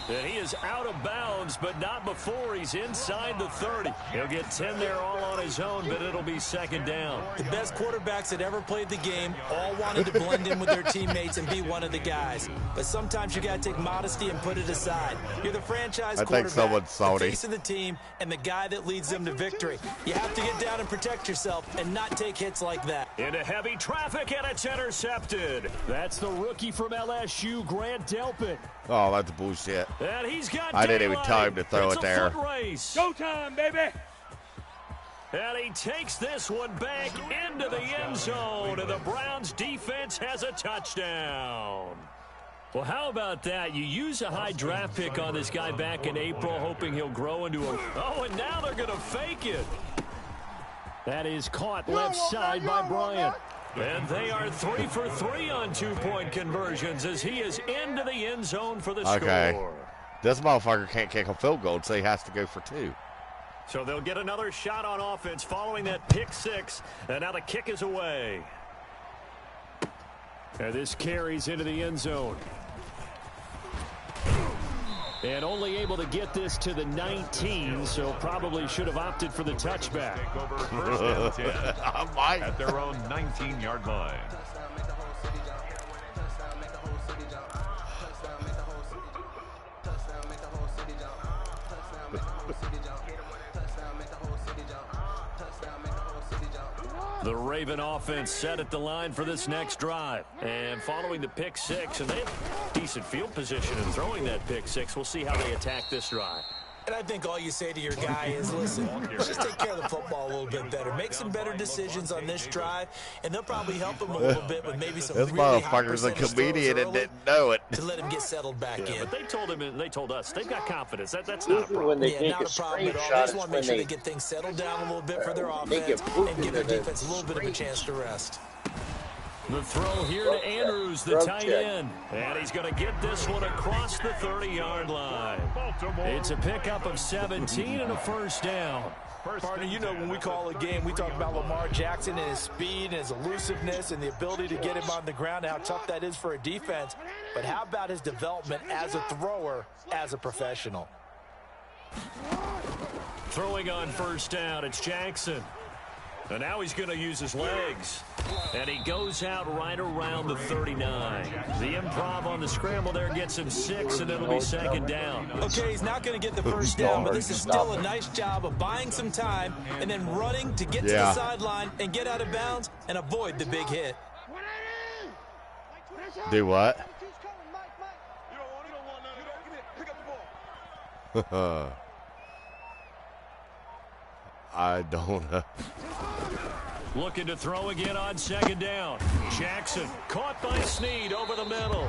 A: And he is out of bounds, but not before he's inside the 30. He'll get 10 there all on his own, but it'll be second down.
E: The best quarterbacks that ever played the game all wanted to blend in with their teammates and be one of the guys. But sometimes you got to take modesty and put it aside. You're the franchise quarterback, the face of the team, and the guy that leads them to victory. You have to get down and protect yourself and not take hits like that.
A: Into heavy traffic, and it's intercepted. That's the rookie from LSU, Grant Delpit.
B: Oh, that's bullshit.
A: And he's got
B: I didn't even time to throw it there.
A: Go time, baby. And he takes this one back into the end zone, and the Browns defense has a touchdown. Well, how about that? You use a high draft pick on this guy back in April, hoping he'll grow into a... Oh, and now they're going to fake it. That is caught left side by Bryant. And they are 3 for 3 on two-point conversions as he is into the end zone for the score.
B: This motherfucker can't kick a field goal, so he has to go for 2.
A: So they'll get another shot on offense following that pick 6. And now the kick is away. And this carries into the end zone. And only able to get this to the 19, so probably should have opted for the touchback.
C: First and 10 at their own 19-yard line.
A: The Raven offense set at the line for this next drive. And following the pick 6, and they have decent field position in throwing that pick 6. We'll see how they attack this drive.
E: And I think all you say to your guy is, listen, just take care of the football a little bit better. Make some better decisions on this drive, and they'll probably help him a little bit with maybe some
B: this
E: really
B: motherfucker's a comedian and didn't know it.
E: To let him get settled back in.
A: But they told him, and they told us, they've got confidence. That's not a problem.
F: When they
E: Not a problem at all. They just want to make sure they get things settled down a little bit for their offense and give their defense a little bit of a chance to rest.
A: The throw here to Andrews, the tight end. And he's going to get this one across the 30-yard line. It's a pickup of 17 and a first down.
E: Partner, you know when we call a game, we talk about Lamar Jackson and his speed and his elusiveness and the ability to get him on the ground, how tough that is for a defense. But how about his development as a thrower, as a professional?
A: Throwing on first down, it's Jackson. And now he's going to use his legs. And he goes out right around the 39. The improv on the scramble there gets him 6, and it'll be second down.
E: Okay, he's not going to get the first down, but this is still a nice job of buying some time and then running to get to the sideline and get out of bounds and avoid the big hit.
B: Do what? I don't know.
A: Looking to throw again on second down. Jackson caught by Snead over the middle.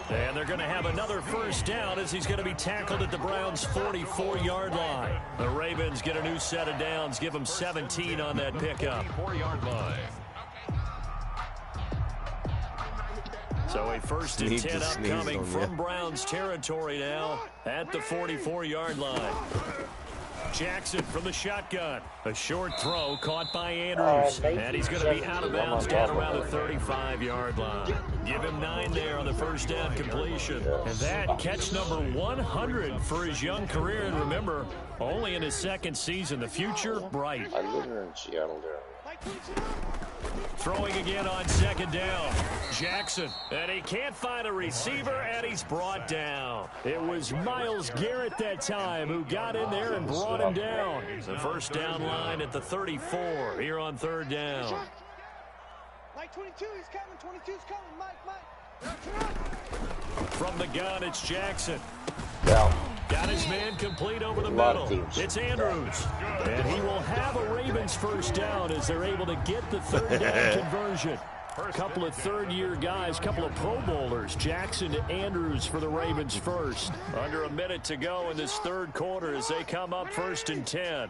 A: And they're going to have another first down as he's going to be tackled at the Browns' 44-yard line. The Ravens get a new set of downs, give them 17 on that pickup.
C: 44-yard line.
A: So a first and 10 upcoming from Browns territory now at the 44-yard line. Jackson from the shotgun. A short throw caught by Andrews. And he's going to be out of bounds down around the 35-yard line. Give him 9 there on the first down completion. And that catch number 100 for his young career. And remember, only in his second season. The future, bright.
F: I live in Seattle there.
A: Throwing again on second down. Jackson. And he can't find a receiver, and he's brought down. It was Myles Garrett that time who got in there and brought him down. The first down line at the 34 here on third down.
G: Mike 22, he's coming. 22's coming. Mike.
A: From the gun, it's Jackson.
F: Yeah.
A: Got his man complete over the middle. It's Andrews. And he will have a Ravens first down as they're able to get the third down conversion. A couple of third-year guys, couple of Pro Bowlers. Jackson to Andrews for the Ravens first. Under a minute to go in this third quarter as they come up first and 10.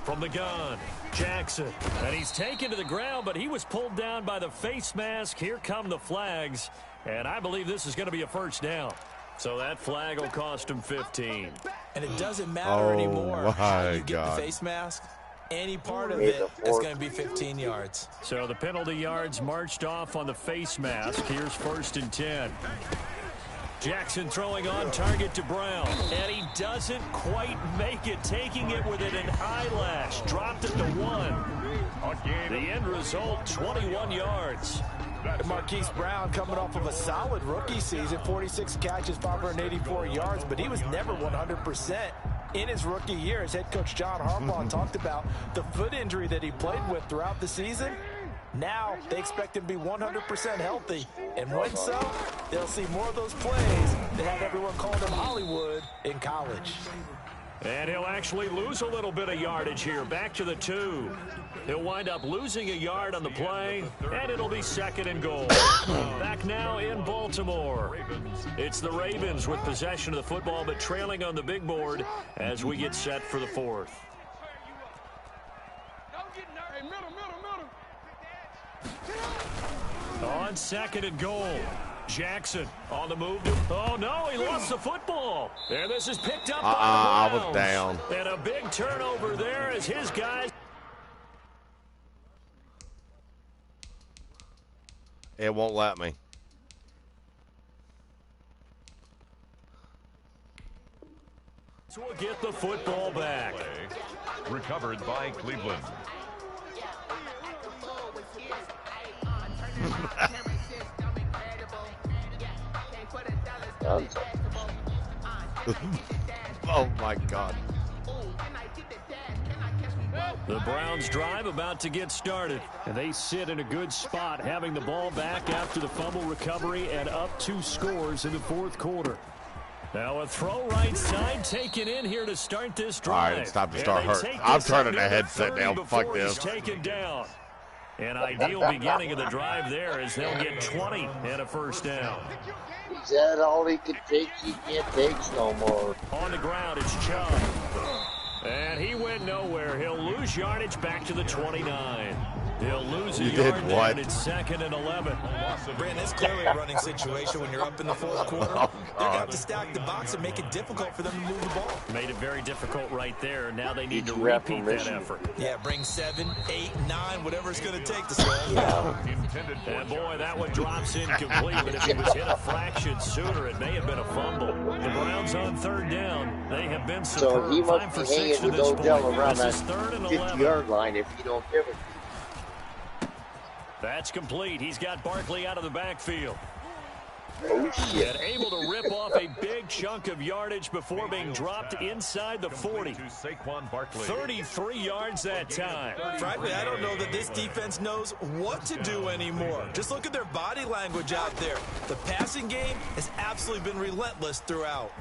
A: From the gun, Jackson. And he's taken to the ground, but he was pulled down by the face mask. Here come the flags. And I believe this is going to be a first down. So that flag will cost him 15.
E: And it doesn't matter anymore how you get the face mask. any part of it is going to be 15 yards.
A: So the penalty yards marched off on the face mask. Here's 1st and 10. Jackson throwing on target to Brown, and he doesn't quite make it, taking it with an eyelash. Dropped it to 1. The end result, 21 yards.
E: Marquise Brown coming off of a solid rookie season, 46 catches, 584 yards, but he was never 100% in his rookie year. As head coach John Harbaugh talked about the foot injury that he played with throughout the season. Now they expect him to be 100% healthy, and when so, they'll see more of those plays that have everyone calling him Hollywood in college.
A: And he'll actually lose a little bit of yardage here, back to the 2. He'll wind up losing a yard on the play, and it'll be 2nd and goal. Back now in Baltimore. It's the Ravens with possession of the football, but trailing on the big board as we get set for the 4th. On 2nd and goal. Jackson on the move. Oh, no, he lost the football. And this is picked up by
B: I
A: the Browns.
B: was down.
A: And a big turnover there as his guys.
B: It won't let me.
A: So we'll get the football back.
C: Recovered by Cleveland.
B: Oh, my God.
A: The Browns drive about to get started. And they sit in a good spot, having the ball back after the fumble recovery and up 2 scores in the 4th quarter. Now a throw right side taken in here to start this drive.
B: All right, it's time to start hurting. I'm turning the headset down. Fuck this.
A: Taken down. An ideal beginning of the drive there as they'll get 20 and a 1st down.
F: Is that all he can take? He can't take no more.
A: On the ground, it's Chubb. And he went nowhere. He'll lose yardage back to the 29. He'll lose a yard there, and it's 2nd and 11.
E: Brandon, it's clearly a running situation when you're up in the 4th quarter. They're going to have to stack the box and make it difficult for them to move the ball.
A: Made it very difficult right there. Now they need to repeat that effort.
E: Yeah, bring 7, 8, 9, whatever it's going to take to slow them down.
A: And boy, that one drops incomplete, but if he was hit a fraction sooner, it may have been a fumble. The Browns on 3rd down. They have been superb.
F: So he must be hanging with Odell around that 50-yard line if you don't give it.
A: That's complete. He's got Barkley out of the backfield.
F: Oh, shit.
A: And able to rip off a big chunk of yardage before being dropped inside the 40. 33 yards that time.
E: Frankly, I don't know that this defense knows what to do anymore. Just look at their body language out there. The passing game has absolutely been relentless throughout.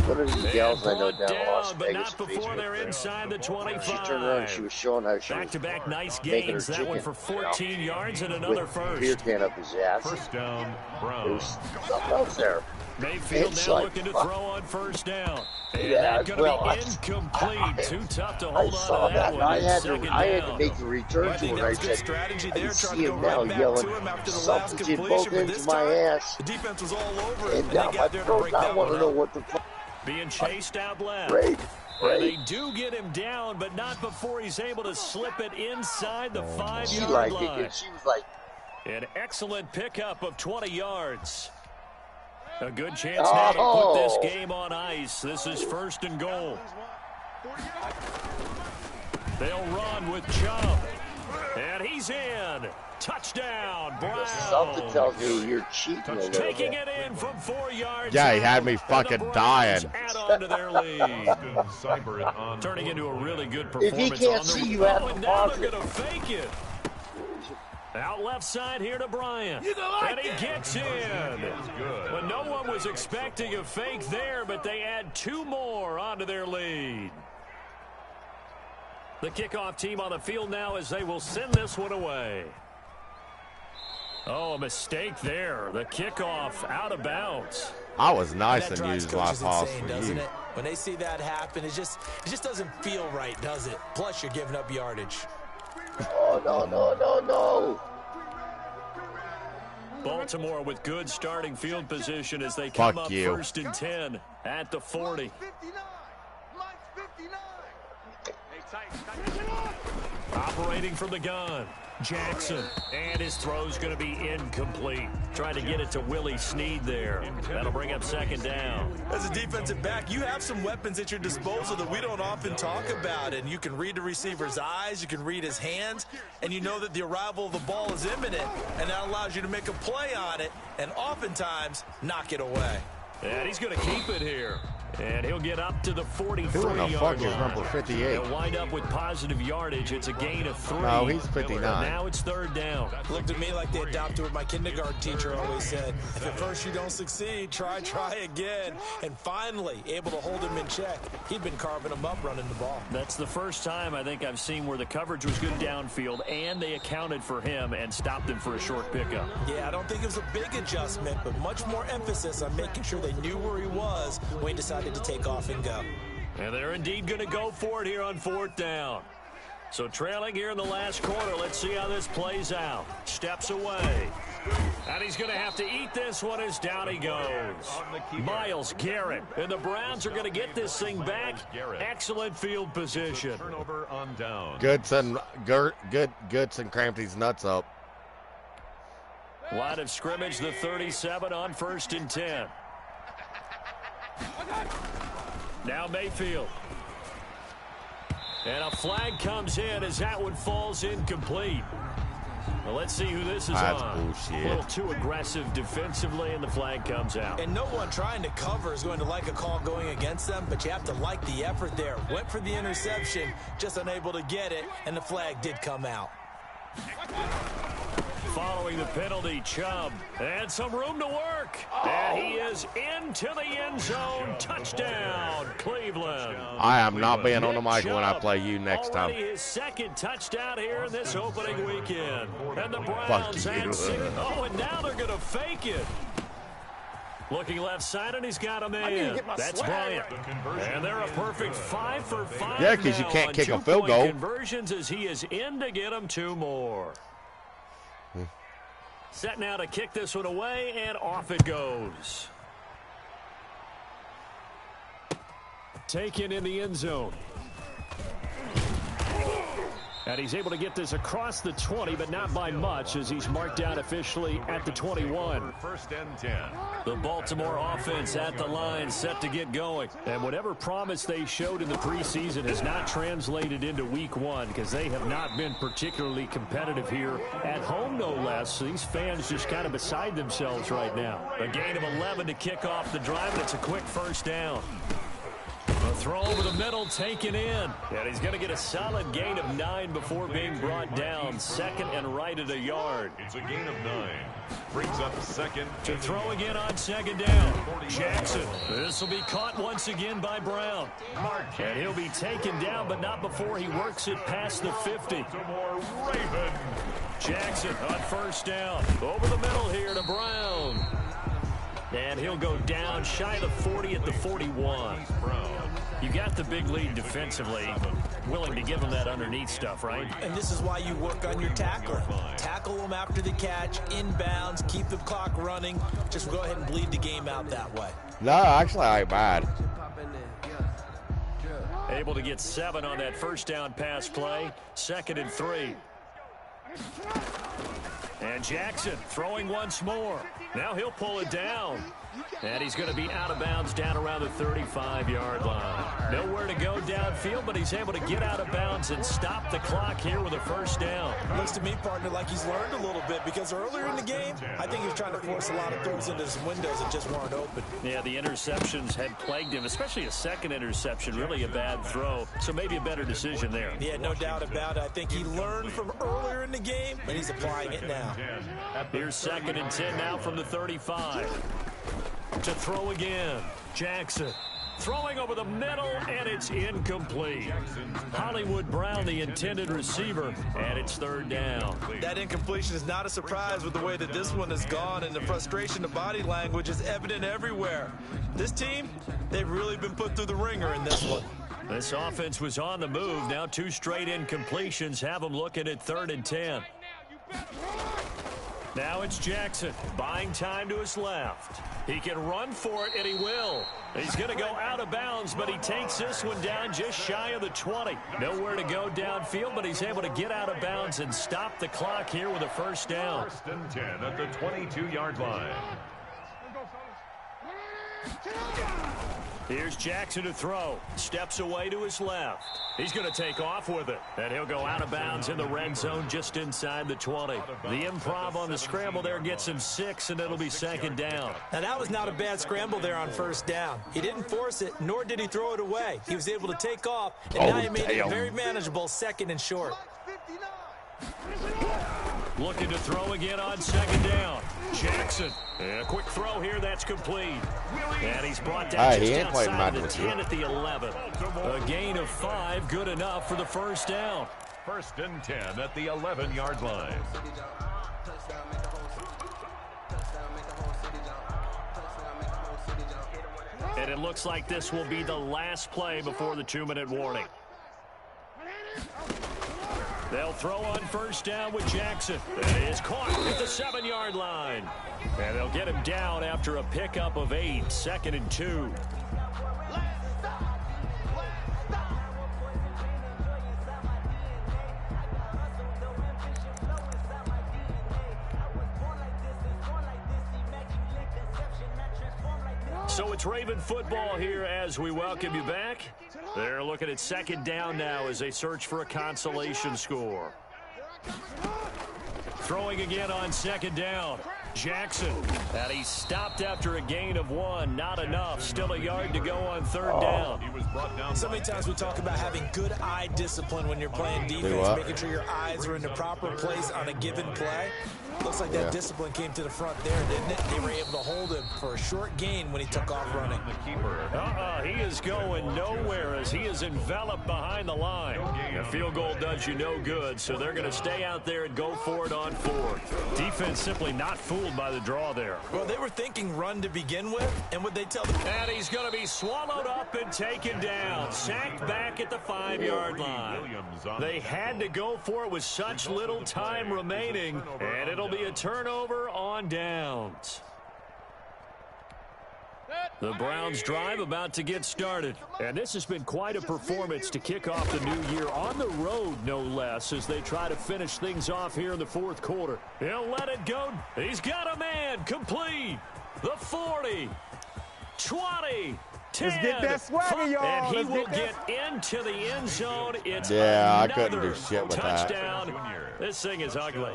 F: What are these gals I know down Las
A: but
F: Vegas?
A: not before they're inside the 25.
F: She turned around and she was showing how she
A: Back-to-back nice
F: making her
A: gains. That one for 14 yards and another
F: with beer
A: first.
F: can up his ass.
C: 1st down, Browns.
F: There's something else there.
A: Mayfield
F: It's
A: now
F: like,
A: looking to throw on 1st down. And
F: Yeah,
A: that's going to
F: well,
A: be incomplete. Too tough to
F: I
A: hold
F: saw
A: on to that
F: that.
A: one.
F: I had
A: Second
F: to. I had to
A: down.
F: make a return
E: I
F: to
E: think
F: it.
E: that
F: I
E: was good
F: said,
E: strategy
F: I
E: there,
F: can
E: trying
F: see
E: to go
F: him now
E: right back
F: yelling,
E: to him after the last
F: something's in
E: completion,
F: both
E: but
F: ends
E: this
F: of my
E: time,
F: ass.
E: the defense was all over it,
F: And
E: and
F: now
E: they
F: my
E: got there to
F: throat,
E: break
F: I
E: that
F: want
E: one
F: to know
E: up.
F: what the fuck.
A: Being chased out left.
F: Great.
A: And they do get him down, but not before he's able to slip it inside the 5-yard
F: She liked it,
A: line.
F: and she was like,
A: An excellent pickup of 20 yards. A good chance now to put this game on ice. This is 1st and goal. They'll run with Chubb. And he's in. Touchdown, Browns.
F: something tells me you're cheating a little
A: Taking
F: bit.
A: it in from 4 yards.
B: Yeah, he had
A: out,
B: me
A: and the
B: fucking
A: Browns
B: dying.
A: Add on to their lead. Turning into a really good performance.
F: If he can't
A: on
F: see
A: the
F: you, have to
A: and now
F: pause
A: they're
F: it.
A: going to fake it. Out left side here to Bryant. And he gets in. Well, no one was expecting a fake there, but they add 2 more onto their lead. The kickoff team on the field now as they will send this one away. Oh, a mistake there. The kickoff out of bounds.
B: I was nice
E: That
B: and
E: drives
B: used my
E: coaches
B: pause
E: insane,
B: for
E: doesn't
B: you.
E: it? When they see that happen, it just doesn't feel right, does it? Plus, you're giving up yardage.
F: Oh, no.
A: Baltimore with good starting field position as they come
B: Fuck
A: up
B: you.
A: 1st and 10 at the 40. Operating from the gun, Jackson, and his throw's going to be incomplete. Trying to get it to Willie Snead there. That'll bring up second down.
E: As a defensive back, you have some weapons at your disposal that we don't often talk about, and you can read the receiver's eyes, you can read his hands, and you know that the arrival of the ball is imminent, and that allows you to make a play on it, and oftentimes knock it away.
A: And he's going to keep it here. And he'll get up to the 43-yard
B: Who in the fuck is
A: line.
B: number 58?
A: He'll wind up with positive yardage. It's a gain of 3.
B: No, he's 59.
A: Now it's third down.
E: Looked to me like they adopted what my kindergarten teacher always said. If at first you don't succeed, try again. And finally, able to hold him in check. He'd been carving him up running the ball.
A: That's the first time I think I've seen where the coverage was good downfield, and they accounted for him and stopped him for a short pickup.
E: Yeah, I don't think it was a big adjustment, but much more emphasis on making sure they knew where he was when he decided to take off and go.
A: And they're indeed going to go for it here on fourth down. So trailing here in the last quarter, let's see how this plays out. Steps away. And he's going to have to eat this one as down he goes. Myles Garrett. And the Browns are going to get this thing back. Excellent field position.
C: Turnover on down.
B: Goodson cramped his nuts up.
A: Line of scrimmage, the 37 on 1st and 10. Now Mayfield. And a flag comes in as that one falls incomplete. Well, let's see who this is on.
B: Bullshit.
A: A little too aggressive defensively, and the flag comes out.
E: And no one trying to cover is going to like a call going against them, but you have to like the effort there. Went for the interception, just unable to get it, and the flag did come out.
A: Following the penalty, Chubb. And some room to work. And he is into the end zone. Touchdown, Cleveland.
B: I am not being on the mic when I play you next time.
A: Already his second touchdown here in this opening weekend. And the Browns had seen it. Oh, and now they're going to fake it. Looking left side, and he's got a man. That's Bryant. And they're a perfect 5 for 5.
B: Yeah, because you can't kick a field goal.
A: Conversions as he is in to get them 2 more. Set now to kick this one away, and off it goes. Taken in the end zone. And he's able to get this across the 20, but not by much, as he's marked down officially at the 21.
C: 1st and 10.
A: The Baltimore offense at the line, set to get going. And whatever promise they showed in the preseason has not translated into week 1, because they have not been particularly competitive here at home, no less. So these fans just kind of beside themselves right now. A gain of 11 to kick off the drive, and it's a quick first down. A throw over the middle, taken in. And he's going to get a solid gain of 9 before being brought down. Second and right at a yard.
C: It's a gain of 9. Brings up second.
A: To throw again on second down. Jackson. This will be caught once again by Brown. And he'll be taken down, but not before he works it past the 50. Jackson on first down. Over the middle here to Brown. And he'll go down shy of the 40 at the 41. You got the big lead defensively, willing to give him that underneath stuff, right?
E: And this is why you work on your tackling. Tackle them after the catch, inbounds, keep the clock running. Just go ahead and bleed the game out that way.
B: No, actually, I ain't bad.
A: Able to get 7 on that first down pass play. 2nd and 3. And Jackson throwing once more. Now he'll pull it down. And he's going to be out of bounds down around the 35-yard line. Nowhere to go downfield, but he's able to get out of bounds and stop the clock here with a first down.
E: Looks to me, partner, like he's learned a little bit, because earlier in the game, I think he was trying to force a lot of throws into some windows that just weren't open.
A: Yeah, the interceptions had plagued him, especially a second interception, really a bad throw. So maybe a better decision there.
E: Yeah, no doubt about it. I think he learned from earlier in the game, and he's applying it now.
A: Here's 2nd and 10 now from the 35. To throw again. Jackson throwing over the middle, and it's incomplete. Hollywood Brown, the intended receiver, and it's 3rd down.
E: That incompletion is not a surprise with the way that this one has gone, and the frustration of body language is evident everywhere. This team, they've really been put through the ringer in this one.
A: This offense was on the move. Now 2 straight incompletions have them looking at 3rd and 10. Now it's Jackson buying time to his left. He can run for it, and he will. He's going to go out of bounds, but he takes this one down just shy of the 20. Nowhere to go downfield, but he's able to get out of bounds and stop the clock here with a first down.
C: 1st and 10 at the 22-yard line.
A: Here's Jackson to throw. Steps away to his left. He's going to take off with it. And he'll go out of bounds in the red zone just inside the 20. The improv on the scramble there gets him 6, and it'll be 2nd down.
E: Now, that was not a bad scramble there on 1st down. He didn't force it, nor did he throw it away. He was able to take off, and now he made it very manageable, 2nd and short.
A: Looking to throw again on 2nd down. Jackson. And a quick throw here. That's complete. And he's brought down just outside the 10 at the 11. A gain of 5. Good enough for the first down.
C: 1st and 10 at the 11-yard line.
A: And it looks like this will be the last play before the 2-minute warning. They'll throw on 1st down with Jackson. It is caught at the 7-yard line. And they'll get him down after a pickup of 8. 2nd and 2. So it's Raven football here as we welcome you back. They're looking at 2nd down now as they search for a consolation score. Throwing again on 2nd down. Jackson. And he stopped after a gain of 1. Not enough. Still a yard to go on 3rd down.
C: He was brought down.
E: So many times we talk about having good eye discipline when you're playing defense, making sure your eyes are in the proper place on a given play. Looks like that discipline came to the front there, didn't it? They were able to hold him for a short gain when he took off running.
A: He is going nowhere as he is enveloped behind the line. A field goal does you no good, so they're going to stay out there and go for it on 4th. Defense simply not fooled by the draw there.
E: Well, they were thinking run to begin with, and would they tell them?
A: And he's going to be swallowed up and taken down. Sacked back at the 5-yard line. They had to go for it with such little time remaining, and it'll be a turnover on downs. The Browns drive about to get started. And this has been quite a performance to kick off the new year on the road, no less, as they try to finish things off here in the 4th quarter. He'll let it go. He's got a man complete. The 40, 20, 10.
G: Let's get that swagger, y'all.
A: And he will get into the end zone. It's
B: I couldn't do shit with
A: touchdown.
B: that.
A: This thing is ugly.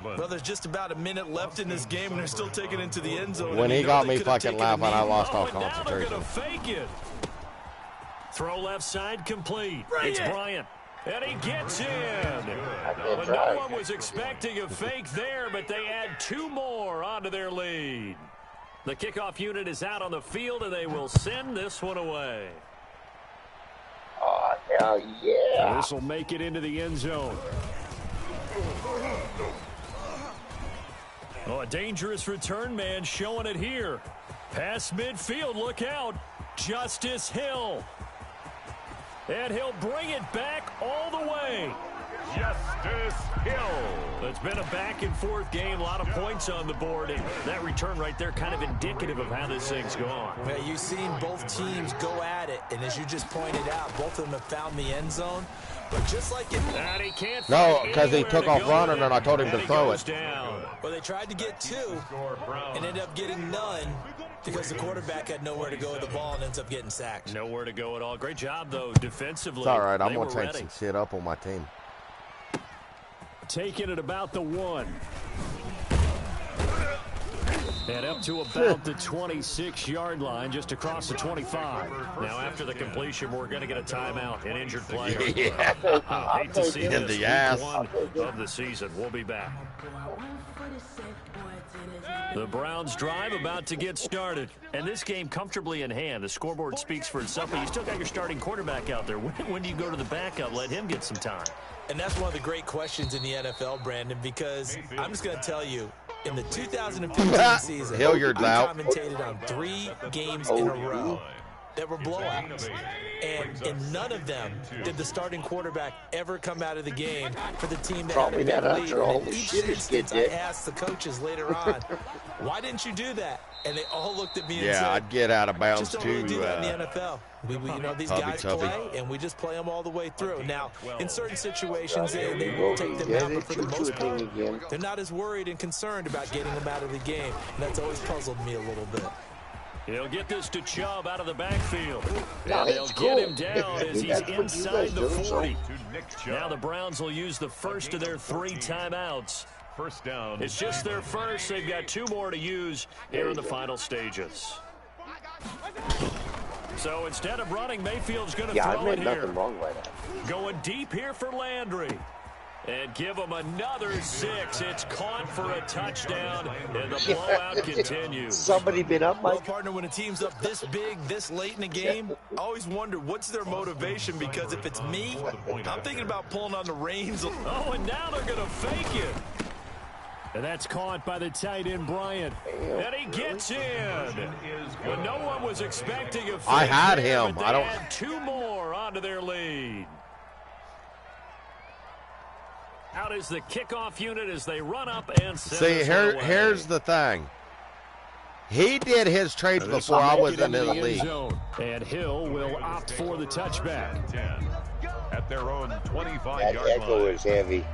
E: Well, there's just about a minute left in this game, and they're still taking it into the end zone.
B: When he got me fucking laughing, I lost all concentration.
A: Now they're going to fake it. Throw left side complete. It's Bryant. And he gets in. But no one was expecting a fake there, but they add 2 more onto their lead. The kickoff unit is out on the field, and they will send this one away.
F: Oh, hell yeah.
A: This will make it into the end zone. Oh, a dangerous return man showing it here. Past midfield, look out. Justice Hill. And he'll bring it back all the way.
C: Justice Hill.
A: It's been a back-and-forth game, a lot of points on the board, and that return right there kind of indicative of how this thing's gone.
E: Well, you've seen both teams go at it, and as you just pointed out, both of them have found the end zone. But just like it...
A: And he can't
B: no, because he took off running, and I told him to throw it.
A: Down.
E: Well, they tried to get 2 and ended up getting none because the quarterback had nowhere to go with the ball and ends up getting sacked.
A: Nowhere to go at all. Great job, though, defensively.
B: It's all right. I'm
A: going
B: to take some shit up on my team.
A: Taking it about the 1. And up to about the 26-yard line, just across the 25. Now, after the completion, we're going to get a timeout, an injured player. I hate to see
B: In
A: this
B: the ass.
A: Week 1 of the season. We'll be back. The Browns drive about to get started. And this game comfortably in hand. The scoreboard speaks for itself, but you still got your starting quarterback out there. When do you go to the backup? Let him get some time.
E: And that's one of the great questions in the NFL, Brandon, because I'm just going to tell you, in the 2015 season, I commentated on 3 games in a row. that were blowouts. And in none of them did the starting quarterback ever come out of the game for the team that
F: Probably
E: had a
F: not
E: big
F: after
E: lead.
F: all
E: And
F: the
E: in each
F: shit his kid
E: instance, I
F: did.
E: asked the coaches later on, why didn't you do that? And they all looked at me and said,
B: Yeah, I'd get out of bounds
E: just don't
B: too.
E: really do that in the NFL. You know, these guys play, and we just play them all the way through. Now, in certain situations, they will take them out, but for the most part, they're not as worried and concerned about getting them out of the game. And that's always puzzled me a little bit.
A: He'll get this to Chubb out of the backfield.
F: No,
A: And they'll
F: it's
A: get
F: cool.
A: him down as he's
F: That's what you
A: inside
F: guys
A: the
F: do, so.
A: 40. Now the Browns will use the first of their 3 timeouts.
C: First down.
A: It's just their first. They've got 2 more to use here in the final stages. So instead of running, Mayfield's going to
F: Yeah, I
A: throw
F: made
A: it here.
F: nothing wrong by that.
A: Going deep here for Landry. And give him another 6. It's caught for a touchdown, and the blowout continues.
F: Somebody been up,
E: Well,
F: Mike?
E: partner, when a team's up this big, this late in the game, I always wonder what's their motivation, because if it's me, I'm thinking about pulling on the reins.
A: Oh, and now they're going to fake it. And that's caught by the tight end, Bryant. And he gets in. When no one was expecting a fake
B: I had
A: there,
B: him.
A: but
B: I
A: they
B: don't.
A: add 2 more onto their lead. Out is the kickoff unit as they run up and send
B: See,
A: this one away.
B: here's the thing. He did his trades before I was in the
A: end
B: league.
A: zone. And Hill will opt for the touchback.
C: 10 at their own
F: That
C: 25-yard
F: echo
C: line.
F: is heavy.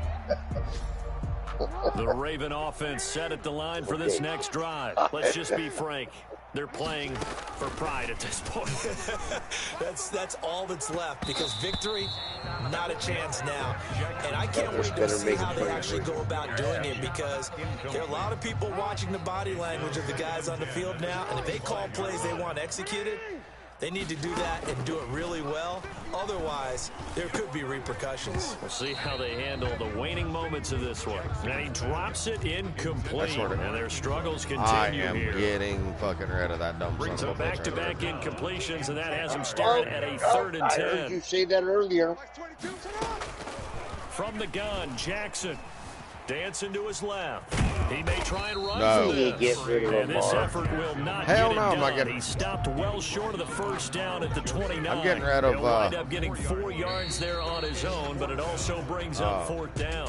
A: The Raven offense set at the line for this next drive. Let's just be frank. They're playing for pride at this point.
E: That's all that's left, because victory, not a chance now. And I can't wait to
F: better
E: see
F: make
E: how
F: it
E: they
F: clean.
E: actually go about doing it, because there are a lot of people watching the body language of the guys on the field now, and if they call plays they want executed, they need to do that and do it really well. Otherwise, there could be repercussions.
A: We'll see how they handle the waning moments of this one. And he drops it incomplete. And their struggles
B: I
A: continue
B: am
A: here.
B: getting fucking rid of that dumb
A: Brings
B: son
A: them
B: of a bitch.
A: back-to-back incompletions, and that has them staring at a 3rd and
F: I heard
A: 10.
F: you say that earlier.
A: From the gun, Jackson dancing to his left. He may try and run
B: No.
A: for this.
F: Get rid of
A: And this
F: Lamar.
A: effort will not
B: Hell
A: get
B: no,
A: it
B: I'm not
A: done.
B: getting-
A: He stopped well short of the first down at the 29.
B: I'm getting rid of,
A: He'll wind up getting 4 yards there on his own, but it also brings up 4th down.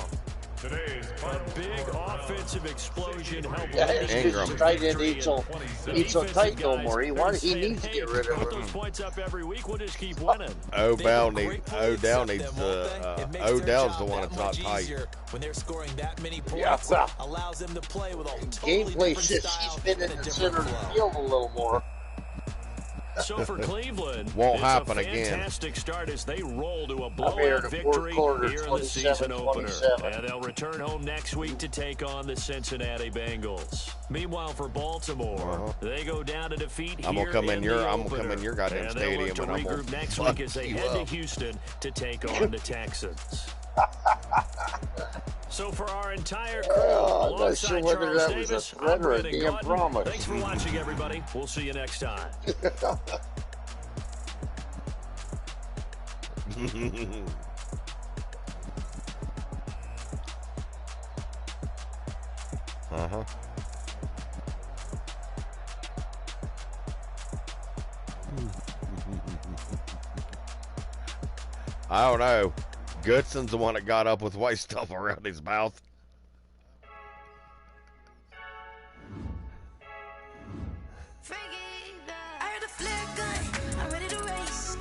A: A big offensive explosion helped
F: Yeah,
A: lead
F: it's
B: Ingram.
F: just tight end ain't so
A: the
F: tight no
A: guys,
F: more. He
A: they're
F: needs to
A: saying,
F: get
A: hey,
F: rid of
A: put
F: him.
A: those points up every week. We'll just keep winning.
B: Odell
E: They will
B: needs
E: gratefully
B: Odell
E: accept
B: needs
E: them, won't they?
B: the
E: It makes their
B: Odell's the
E: job
B: one
E: that
B: that's not
E: much
B: tight.
E: easier when they're scoring that many
F: Yeah,
E: points.
F: well,
E: Allows them to play with a totally
F: gameplay
E: different
F: says
E: style
F: he's been in
E: and a
F: the
E: different
F: center of the
E: flow.
F: field a little more.
A: So for Cleveland,
B: Won't
A: it's
B: happen
A: a
B: again.
A: fantastic start as they roll to a
F: here
A: blowout
F: in the
A: victory
F: fourth quarter,
A: here in the season opener.
F: 27-27.
A: And they'll return home next week to take on the Cincinnati Bengals. Meanwhile, for Baltimore, they go down to defeat
B: I'm gonna
A: here
B: come in your-
A: the
B: I'm gonna come
A: opener.
B: in your goddamn
A: And they'll look
B: stadium
A: to
B: and I'm gonna
A: regroup next
B: fuck
A: week as they
B: you
A: head to
B: up.
A: Houston to take on the Texans. So for our entire crew,
F: I'm not
A: alongside
F: sure whether
A: Charles
F: that was a
A: Davis,
F: threat
A: I'm
F: or a
A: Brandon
F: damn
A: Gaudin.
F: promise.
A: Thanks for watching, everybody. We'll see you next time.
B: Uh-huh. I don't know. Goodson's the one that got up with white stuff around his mouth.
H: I heard a flare gun, I'm ready to race.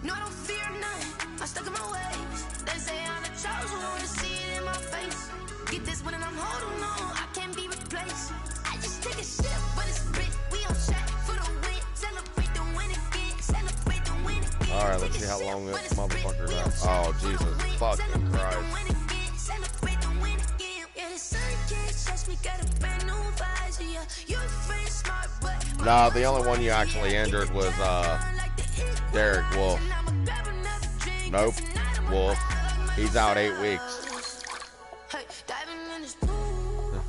H: No, I don't fear none, I'm stuck in my ways. They say I'm the chosen one, to see it in my face. Get this one and I'm holding on, I can't be replaced. I just take a sip, but it's spit. We on track for the win. Celebrate the win again, celebrate the win again.
B: All right, let's see how long this motherfucker got. Oh, Jesus fucking Christ.
H: Celebrate the win again. Yeah, the sun can't touch me, got a brand new visor. Yeah, you're friend smart, but
B: No, the only one you actually injured was Derek Wolf. Nope, Wolf. He's out 8 weeks.
H: Hey, diving in this pool.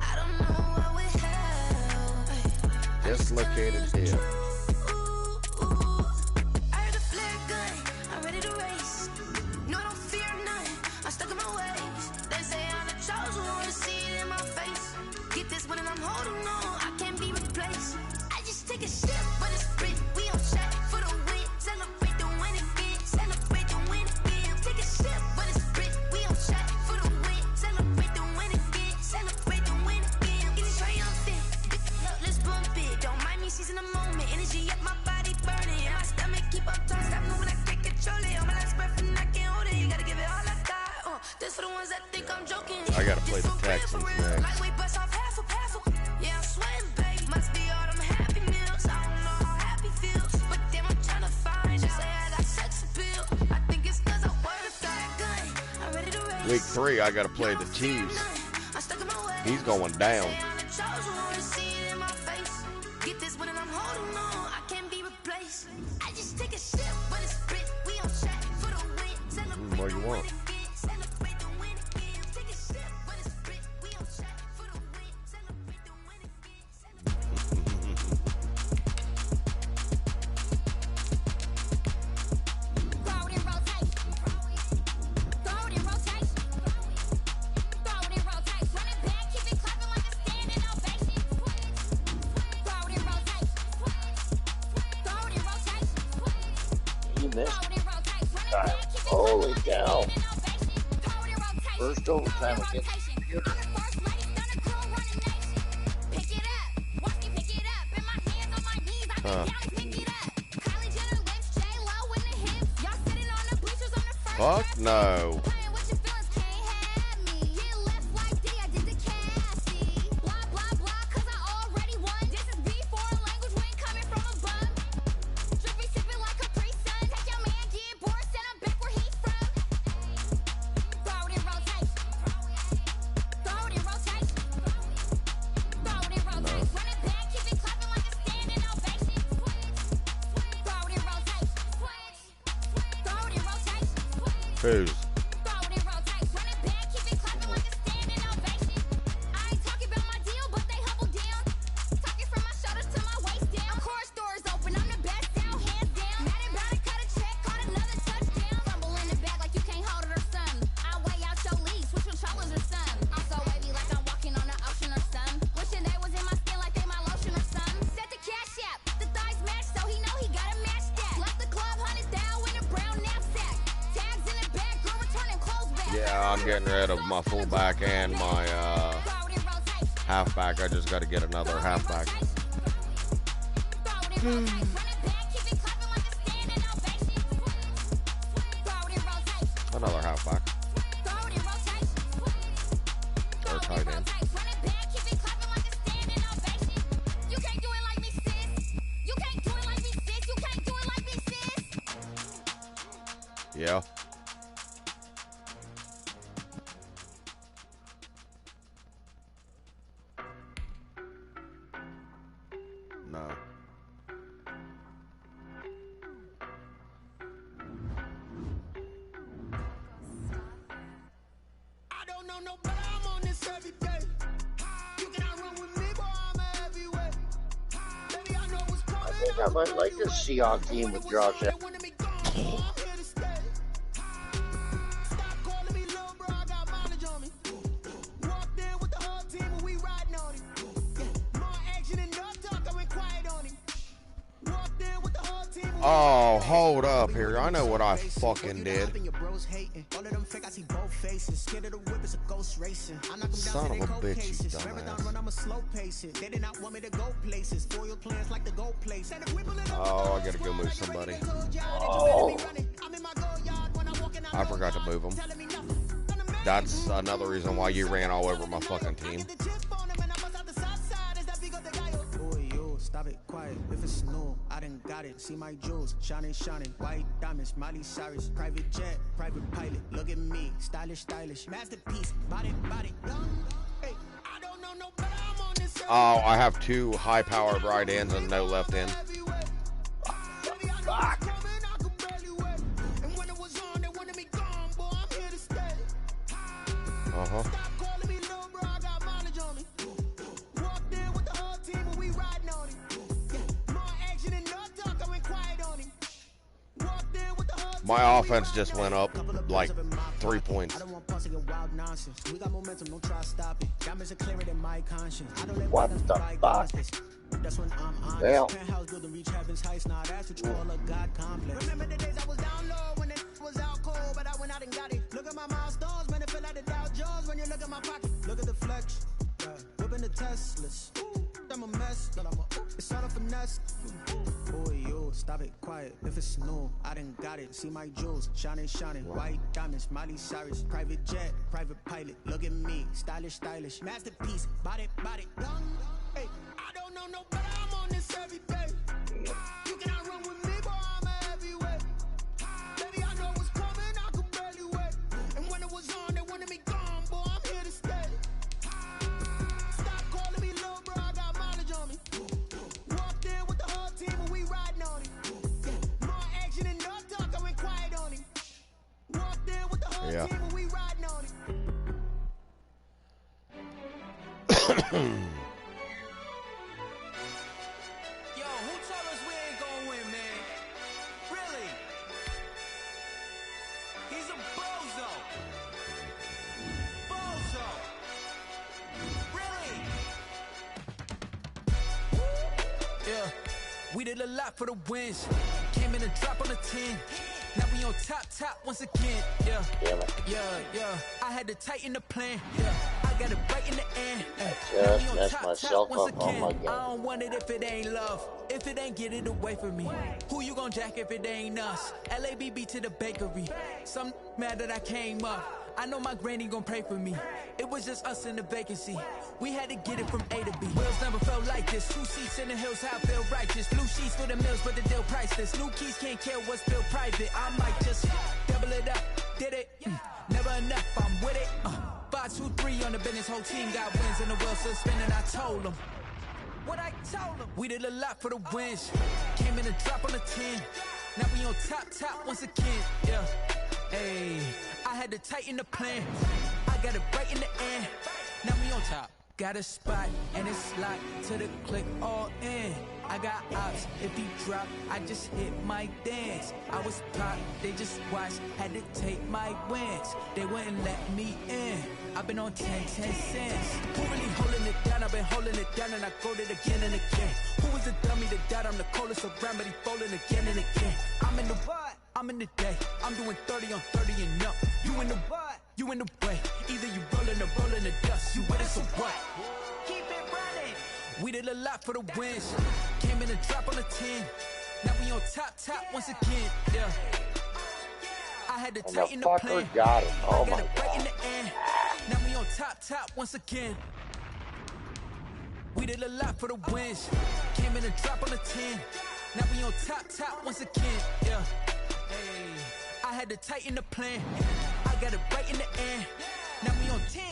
H: I don't know what we have.
B: Dislocated hip.
H: I heard a flare gun, I'm ready to race. No, I don't fear none, I'm stuck in my ways. They say I'm the chosen one, to see it in my face. Get this one and I'm holding on, I can't be replaced. I just take a sip, but it's spit. We on
B: gotta play the Texans next. Week 3, I gotta play the Chiefs. He's going down. What do you want?
F: Holy cow. First overtime against the computer.
B: Fuck no. Who's? Yeah, I'm getting rid of my fullback and my halfback. I just got to get another halfback. Another halfback. Or tight end. Yeah. No.
H: I don't know no better, I'm on this every day. You cannot run with me, boy, I'm a heavyweight. Baby, I know what's coming.
F: I think I might like this Seahawks team with Josh Allen.
B: Oh, hold up here. I know what I fucking did. Son of a bitch, you dumbass. Oh, I gotta go move somebody.
F: Oh.
B: I forgot to move them. That's another reason why you ran all over my fucking team.
I: Stop it, quiet, if it's new, I done got it. See my jewels, shining, shining, white diamonds, Miley Cyrus, private jet, private pilot. Look at me, stylish, stylish, masterpiece, body, body. Hey, I don't know no better, I'm on this.
B: Oh, I have 2 high-powered right ends and no left end.
F: Fuck.
B: Uh-huh. My offense just went up like 3 points.
F: What the fuck? Well.
I: Remember the days I was down low when it was out cold, but I went out and got it. Look at my milestones, man, it feel like the Dow Jones when you look at my pocket. Look at the flex, whipping the Teslas. I'm a mess, but I'm a It's all a finesse. Boy, yo, stop it, quiet. If it's new, I done got it. See my jewels, shining, shining. White diamonds, Miley Cyrus. Private jet, private pilot. Look at me, stylish, stylish. Masterpiece, body, body. Hey, I don't know no better. I'm on this every day. You cannot run with me, boy. I'm a heavyweight. Baby, I know what's coming. I could barely wait. And when it was on, they wanted me gone, boy. I'm here to stay. Stop calling me little bro. I got mileage on me. Walked in with the whole team and we riding on it. More action and no talk. I went quiet on him. Walked in with the whole team and we riding on it.
J: Yo, who told us we ain't gonna win, man? Really? He's a bozo. Bozo. Really? Yeah, we did a lot for the wins. Came in a drop on a 10. Now we on top once again. Yeah, yeah. I had to tighten the plan. Yeah, I got it right in the end. Now we on top once again. I don't want it if it ain't love. If it ain't, get it away from me. Who you gon' jack if it ain't us? LABB to the bakery. Some mad that I came up. I know my granny gon' pray for me. It was just us in the vacancy. We had to get it from A to B. Wheels never felt like this. 2 seats in the hills, how I feel righteous. Blue sheets for the mills, but the deal priceless. New keys can't care what's still private. I might just double it up. Did it? Never enough, I'm with it. 5, 2, 3 on the business. Whole team got wins and the wheels still spinning. I told them what I told them. We did a lot for the wins. Came in a drop on a 10. Now we on top once again. Yeah. Hey, I had to tighten the plan. I got it right in the end. Now we on top. Got a spot and it's locked to the click all in. I got ops, if he drop, I just hit my dance. I was pop, they just watched, had to take my wins. They wouldn't let me in. I've been on 10 cents. Who really holding it down? I've been holding it down and I go it again and again. Who was the dummy that died? I'm the coldest around, but he folding again and again. I'm in the what? I'm in the day. I'm doing 30 on 30 and up. You in the what? You in the way. Either you rolling or rolling the dust. You with us or what? Keep it running. We did a lot for the wins. Came in a drop on a 10. Now we on top once again. Yeah. I had to tighten the plan.
F: Got it. Oh
J: I got
F: my
J: it right in the end. Now we on top once again. We did a lot for the wins. Came in a drop on a 10. Now we on top once again. Yeah. Hey, I had to tighten the plan. I got it right in the end. Now we on 10.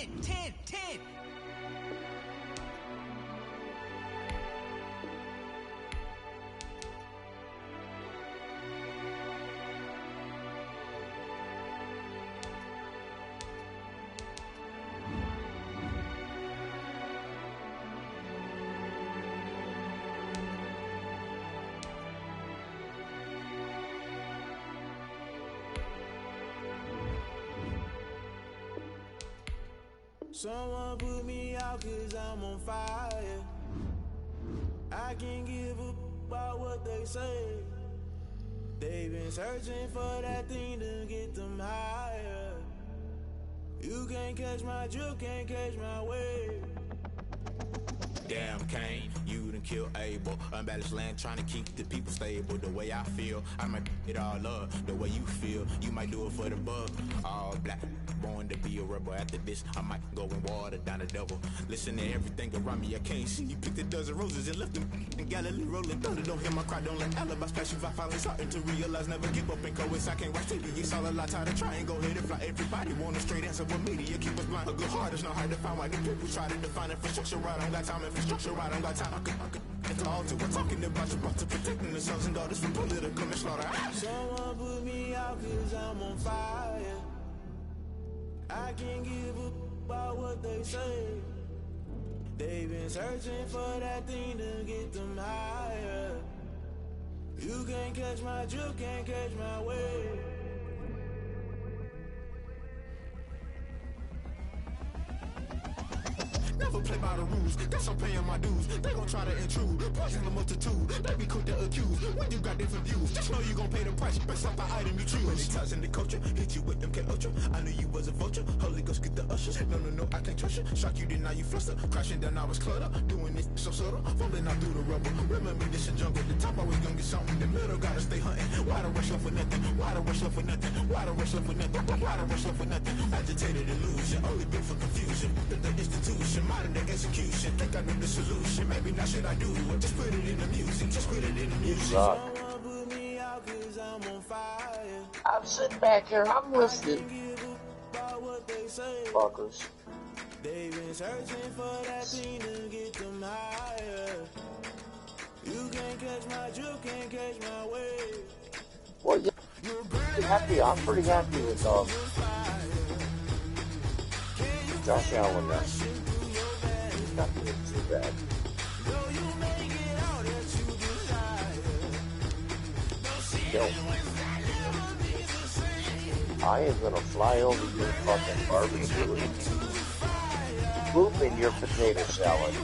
K: Someone put me out cause I'm on fire. I can't give a about what they say. They've been searching for that thing to get them higher. You can't catch my drift, can't catch my wave.
L: Damn Kane, you done killed Abel. Unbalanced land trying to keep the people stable. The way I feel, I might it all up. The way you feel, you might do it for the bug. All black, born to be a rebel. After this, I might go and water down the devil. Listen to everything around me, I can't see. You picked a dozen roses and left them in Galilee rolling thunder. Don't hear my cry, don't let alibis pass you. I finally starting to realize, never give up and coast. I can't watch TV, it's all a lot. Tired of trying, go ahead and fly. Everybody want a straight answer, but media keep us blind. A good heart is not hard to find. Why the people try to define infrastructure right? I don't got time, infrastructure right, I don't got time. I could all to we're talking about your brother protecting the sons and daughters from political manslaughter.
K: Someone put me out cause I'm on fire. I can't give a about what they say. They've been searching for that thing to get them higher. You can't catch my drift, can't catch my wave.
L: Never play by the rules. Guess I'm paying my dues. They gon' try to intrude. Poison the multitude. They be quick to accuse. When you got different views, just know you gon' pay the price based off the item you choose. When they toss in the culture, hit you with them K Ultra. I knew you was a vulture. Holy Ghost get the ushers. No, I can't trust you. Shock you, then now you fluster. Crashing down, I was clutter. Doing this so subtle. Falling out through the rubble. Remember this a jungle. The top always gonna get something. In the middle, gotta stay hunting. Why the rush left for nothing? Why the rush left for nothing? Why the rush left for nothing? Why the rush left for nothing? Agitated illusion. Only built for confusion. The institution. Modern day execution. Think I know the solution. Maybe not should I do it? Just put it in the music. Just put it in the music.
F: I'm sitting back here. I'm listening. Fuckers.
K: They've been searching for that thing to get them higher. You can't catch my drift, can't catch my wave.
F: Well, you're happy. I'm pretty happy with Josh Allen now. He's not doing too bad. Yo, I am gonna fly over your fucking barbecue and poop in your potato salad.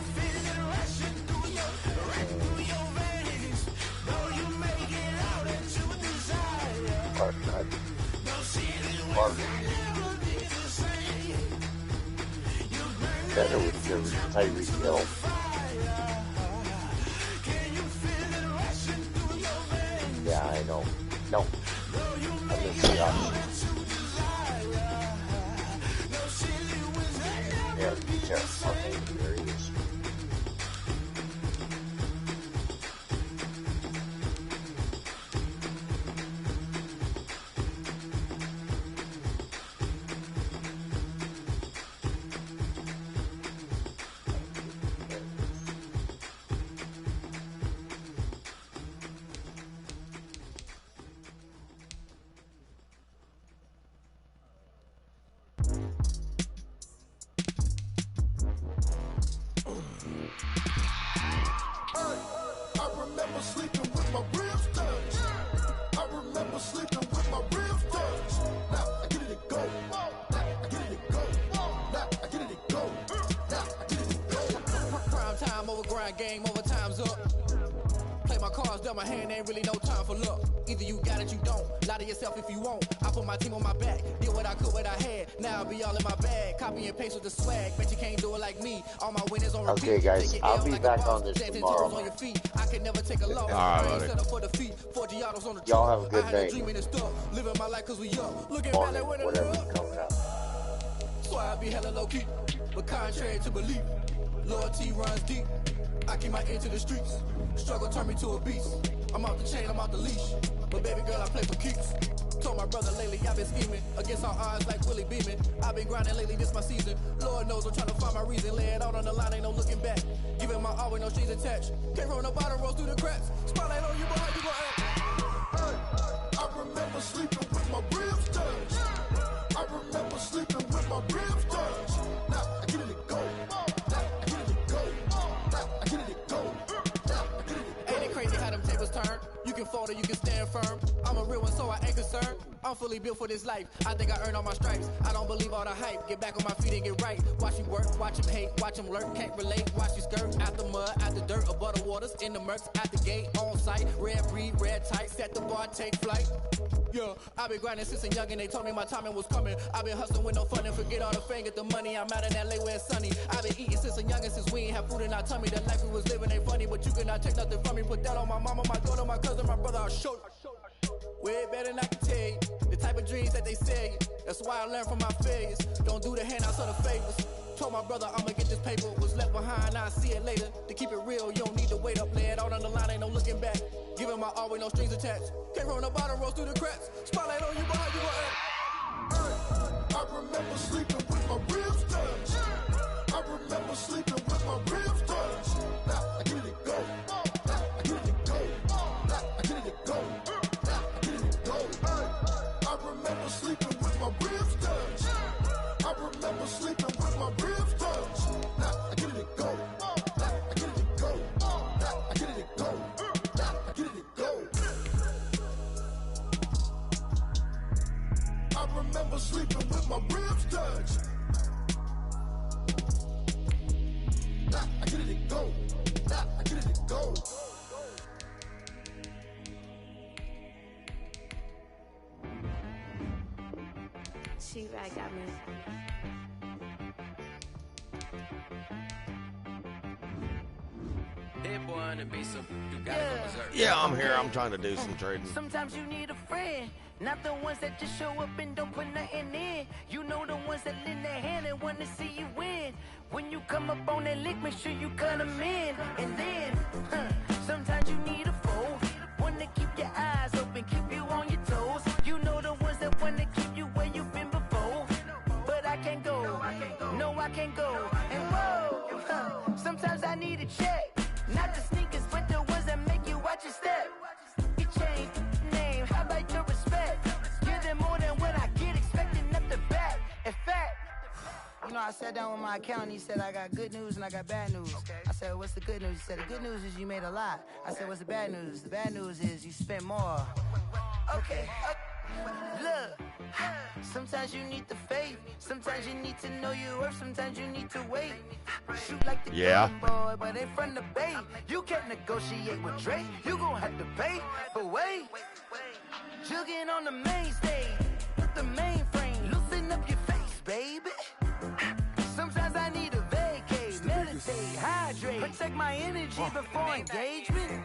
F: Better with your Tyreek Hill. Yeah, I know. No. I'm gonna see options. Yeah, be careful. Okay, there he is.
J: Game over, time's up. Play my cards, dealt my hand, ain't really no time for luck. Either you got it, you don't. Lie to yourself if you won't. I put my team on my back, did what I could, what I had. Now I'll be all in my bag. Copy and paste with the swag. Bet you can't do it like me. All my winners on repeat.
F: Okay, guys, I'll be back on this tomorrow.
J: On your feet. I can never take a loss.
F: Y'all have a good day.
J: Living my life cause we young. Looking
F: back at whatever's coming up.
J: So I'll be hella low key. But contrary to belief, loyalty runs deep. I keep my ear to the streets. Struggle turned me to a beast. I'm off the chain, I'm off the leash. But baby girl, I play for keeps. Told my brother lately, I've been scheming. Against all odds like Willie Beeman. I've been grinding lately, this my season. Lord knows I'm trying to find my reason. Lay it out on the line, ain't no looking back. Giving my all with no strings attached. Came from the bottom, rose through the cracks. Spotlight on you, boy, how you gon' act?
K: I remember sleeping with my ribs touched. I remember sleeping with my ribs touched. Now I get it go.
J: You can fold or you can stand firm. I'm a real one, so I ain't concerned. I'm fully built for this life. I think I earned all my stripes. I don't believe all the hype. Get back on my feet and get right. Watch you work, watch him hate, watch him lurk. Can't relate, watch you skirt. Out the mud, out the dirt, above the waters, in the murks, at the gate, on site. Red breed, red tight, set the bar, take flight. Yeah, I've been grinding since a youngin'. They told me my timing was coming. I've been hustling with no fun and forget all the fame, get the money. I'm out in LA where it's sunny. I've been eating since a youngin', since we ain't have food in our tummy. The life we was living ain't funny, but you cannot take nothing from me. Put that on my mama, my daughter, my cousin, my brother. I'll show you. Way better than I can tell you. The type of dreams that they sell you. That's why I learned from my failures. Don't do the handouts or the favors. Told my brother I'ma get this paper. Was left behind, I'll see it later. To keep it real, you don't need to wait up. Lay it out on the line, ain't no looking back. Giving my all with no strings attached. Came from the bottom, rose through the cracks. Spotlight on you, boy, how you gon' act?
K: I remember sleeping with my ribs touched. I remember sleeping with my ribs touched. Now I get it go. I get it go. I get it go. I get it go. I remember sleeping with my ribs touched. I remember sleeping with my ribs touched. Now I get it go. I get it go. I get it go. I get it go. I remember sleeping with my ribs touched.
M: go. I get it to go.
H: She-Rag got me.
B: Yeah, I'm here. I'm trying to do some trading.
J: Sometimes you need a friend, not the ones that just show up and don't put nothing in. You know the ones that lend their hand and want to see you win. When you come up on that lick, make sure you cut them in. And then, sometimes you need a foe, one to keep your eyes open, keep you on your toes. You know the ones that want to keep you where you've been before. But I can't go, no I can't go. And whoa, sometimes I need a check. Not the sneakers, but the ones that make you watch your step. You change name, how about your respect? Give them more than what I get, expecting nothing back. In fact, you know, I sat down with my accountant, he said I got good news and I got bad news. I said, what's the good news? He said, the good news is you made a lot. I said, what's the bad news? The bad news is you spent more. Okay, look, sometimes you need the faith, sometimes you need to know your worth, sometimes you need to wait. Shoot like the boy, but in front of Bay. You can't negotiate with Drake, you gon' have to pay. But wait, jugging on the main stage, the mainframe, loosen up your face, baby. Sometimes I need a vacate, meditate, hydrate, protect my energy before engagement.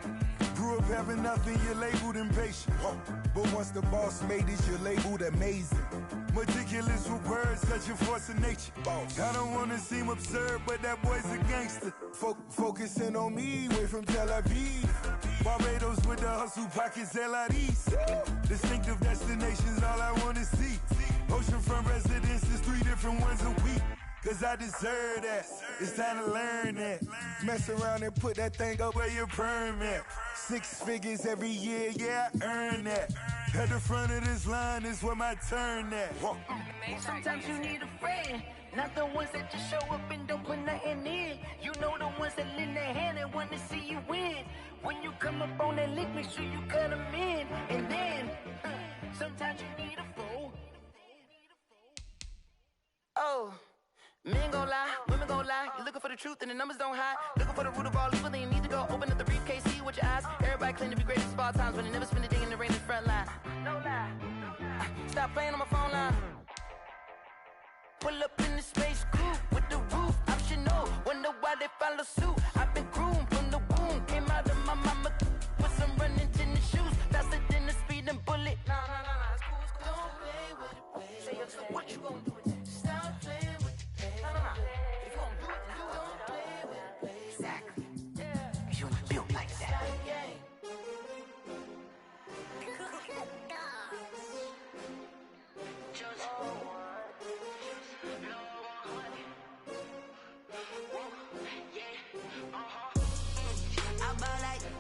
M: Grew up having nothing, you're labeled impatient. But once the boss made it, you're labeled amazing. Meticulous with words, such a force of nature. I don't wanna seem absurd, but that boy's a gangster. Focusing on me, way from Tel Aviv. Barbados with the hustle pockets, LIDs. Distinctive destinations, all I wanna see. Oceanfront residences, 3 different ones a week. Cause I deserve that, it's time to learn that. Mess around and put that thing up where your perm at. 6 figures every year, yeah, I earn that. At the front of this line is where my turn at.
J: Sometimes you need a friend, not the ones that just show up and don't put nothing in. You know the ones that lend their hand and want to see you win. When you come up on that lick, make sure you cut them in. And then, sometimes you need a foe. Oh. Men gon' lie, women gon' lie. You're looking for the truth and the numbers don't hide. Looking for the root of all evil, then you need to go open up the briefcase, see with your eyes. Everybody claim to be great at small times, but they never spend a day in the rain in the front line. No lie. Stop playing on my phone line. Pull up in the space coupe with the roof optional. Wonder why they follow suit. I've been groomed from the womb. Came out of my mama with some running tennis shoes. Faster than the speeding bullet. Nah, it's cool, it's cool. Don't play with it, baby. Say what you gonna do with it? Stop playing with it. If you don't do it, then don't play with it, baby. Exactly. You ain't built like that.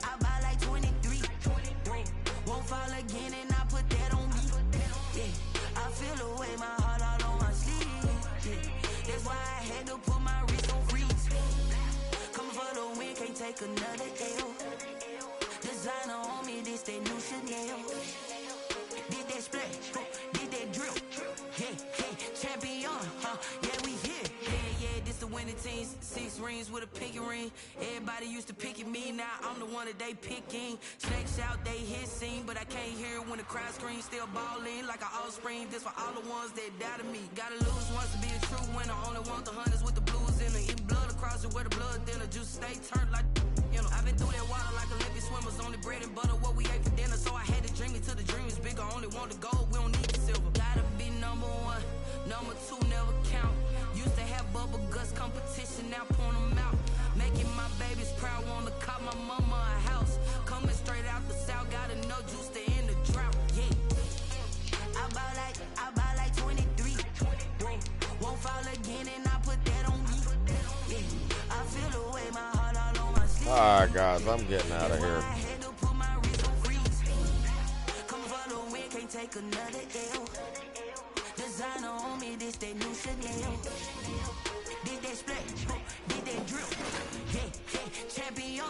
J: I buy like 23. Won't fall again and I put that on me. Yeah, I feel away my heart all on my sleeve. Yeah. That's why I had to put my wrist on freeze. Coming for the win, can't take another L. Designer on me, this that new Chanel. Did that splash, did that drill. Yeah, champion, yeah, we here. Yeah, this the winning team. 6 rings with a pinky ring. Everybody used to pick at me, now I'm the one that they picking. Snakes out, they hit scene, but I can't hear when the crowd screams. Still balling like an offspring. This for all the ones that doubted me. Gotta lose once to be a true winner. Only want the hunters with the blues in it. Eating blood across it where the blood thinner. Juice stay turned like, you know. I've been through that water like Olympic swimmers. Only bread and butter, what we ate for dinner. So I had to dream it till the dream is bigger. Only want the gold, we don't need the silver. Gotta be number 1, number 2 never count. Used to have bubble guts competition, now point them out. Making my babies proud, wanna cop my mama a house. Coming straight out the south, got enough juice to end the drought. Yeah, I buy like 23. Won't fall again and I put that on me. Yeah, I feel away my heart all on my sleeve.
B: Alright guys, I'm getting out of here.
J: Come for the win, can't take another L. Designer on me, this that new Chanel. Did that splash, did that drill. Yeah, champion,